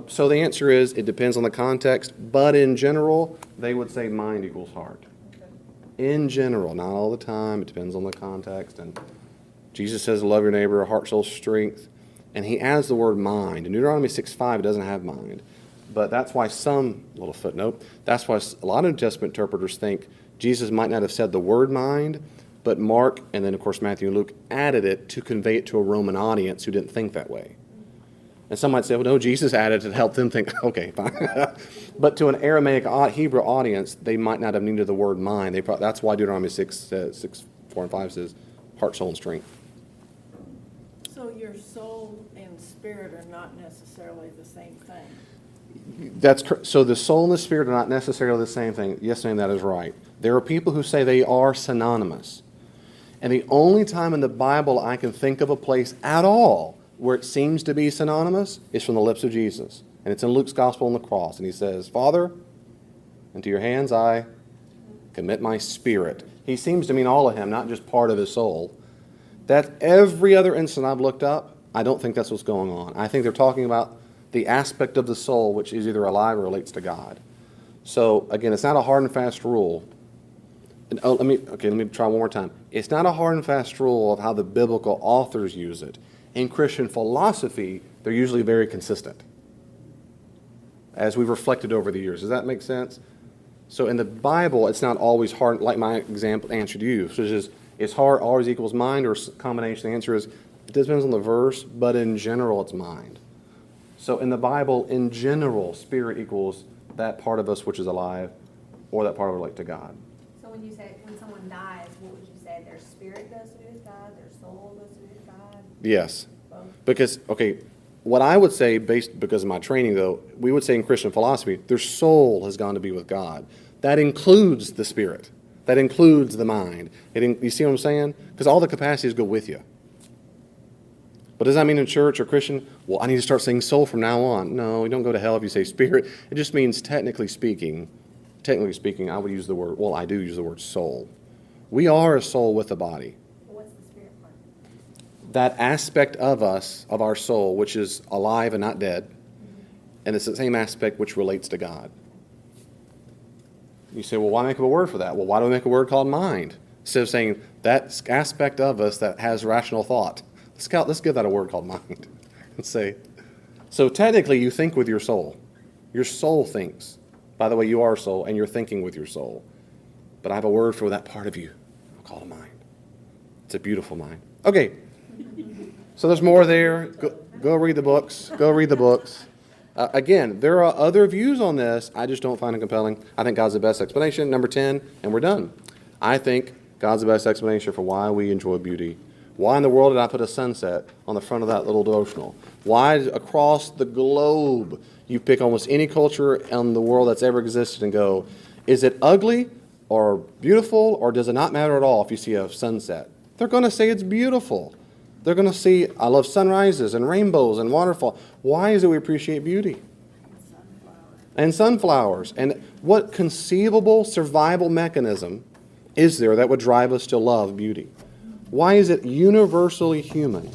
So the answer is, it depends on the context, but in general, they would say mind equals heart. In general, not all the time. It depends on the context. And Jesus says, love your neighbor, heart, soul, strength. And he adds the word mind. In Deuteronomy 6:5, it doesn't have mind. But that's why little footnote, that's why a lot of New Testament interpreters think Jesus might not have said the word mind, but Mark, and then of course Matthew and Luke, added it to convey it to a Roman audience who didn't think that way. And some might say, well, no, Jesus added it to help them think, okay, fine. But to an Aramaic Hebrew audience, they might not have needed the word mind. That's why Deuteronomy 6:4-5 says heart, soul, and strength. So your soul and spirit are not necessarily the same thing? So the soul and the spirit are not necessarily the same thing. Yes, ma'am, that is right. There are people who say they are synonymous. And the only time in the Bible I can think of a place at all where it seems to be synonymous is from the lips of Jesus. And it's in Luke's Gospel on the cross. And he says, Father, into your hands I commit my spirit. He seems to mean all of him, not just part of his soul. That every other instant I've looked up, I don't think that's what's going on. I think they're talking about the aspect of the soul which is either alive or relates to God. So again, it's not a hard and fast rule. And, let me try one more time. It's not a hard and fast rule of how the biblical authors use it. In Christian philosophy, they're usually very consistent, as we've reflected over the years. Does that make sense? So in the Bible, it's not always hard, like my example answer to you, which is heart always equals mind, or combination. The answer is, it depends on the verse, but in general, it's mind. So in the Bible, in general, spirit equals that part of us which is alive, or that part of relate to God. So when you say, when someone dies, what would you say? Their spirit goes to be with God, their soul goes to be with God? Yes. Both? Because, what I would say, because of my training though, we would say in Christian philosophy, their soul has gone to be with God. That includes the spirit. That includes the mind. You see what I'm saying? Because all the capacities go with you. But does that mean in church or Christian, well, I need to start saying soul from now on? No, you don't go to hell if you say spirit. It just means technically speaking, I would use the word, well, I do use the word soul. We are a soul with a body. What's the spirit part? That aspect of us, of our soul, which is alive and not dead, and it's the same aspect which relates to God. You say, well, why make up a word for that? Well, why do we make a word called mind? Instead of saying that aspect of us that has rational thought. Let's give that a word called mind. And say, so technically you think with your soul. Your soul thinks. By the way, you are soul, and you're thinking with your soul. But I have a word for that part of you. I'll call it mind. It's a beautiful mind. Okay. So there's more there. Go read the books. Go read the books. Again, there are other views on this. I just don't find it compelling. I think God's the best explanation. Number 10, and we're done. I think God's the best explanation for why we enjoy beauty. Why in the world did I put a sunset on the front of that little devotional? Why across the globe you pick almost any culture in the world that's ever existed and go, is it ugly or beautiful, or does it not matter at all if you see a sunset? They're going to say it's beautiful. They're going to see, I love sunrises and rainbows and waterfall. Why is it we appreciate beauty? And sunflowers. And what conceivable survival mechanism is there that would drive us to love beauty? Why is it universally human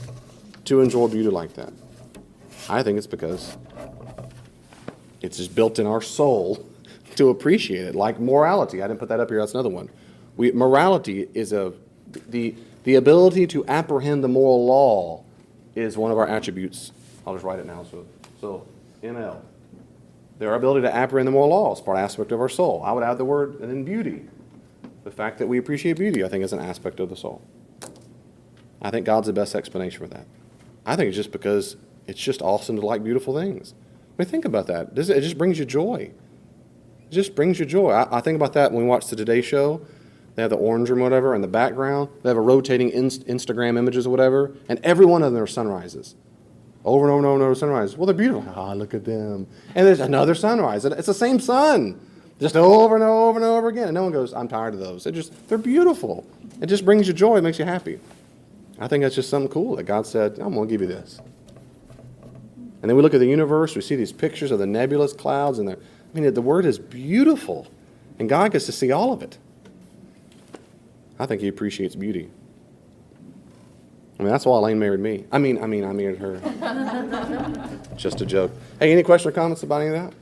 to enjoy beauty like that? I think it's because it's just built in our soul to appreciate it, like morality. I didn't put that up here. That's another one. Morality is the ability to apprehend the moral law is one of our attributes. I'll just write it now. So ML. Their ability to apprehend the moral law is part aspect of our soul. I would add the word, and then beauty. The fact that we appreciate beauty, I think, is an aspect of the soul. I think God's the best explanation for that. I think it's just because it's just awesome to like beautiful things. I mean, think about that. It just brings you joy. It just brings you joy. I think about that when we watch the Today Show. They have the orange room or whatever in the background. They have a rotating Instagram images or whatever, and every one of them are sunrises. Over and over and over and over sunrises. Well, they're beautiful. Ah, look at them. And there's another sunrise. It's the same sun, just over and over and over again. And no one goes, I'm tired of those. They're beautiful. It just brings you joy. It makes you happy. I think that's just something cool that God said, I'm going to give you this. And then we look at the universe. We see these pictures of the nebulous clouds. And the word is beautiful. And God gets to see all of it. I think he appreciates beauty. I mean, that's why Elaine married me. I married her. Just a joke. Hey, any questions or comments about any of that?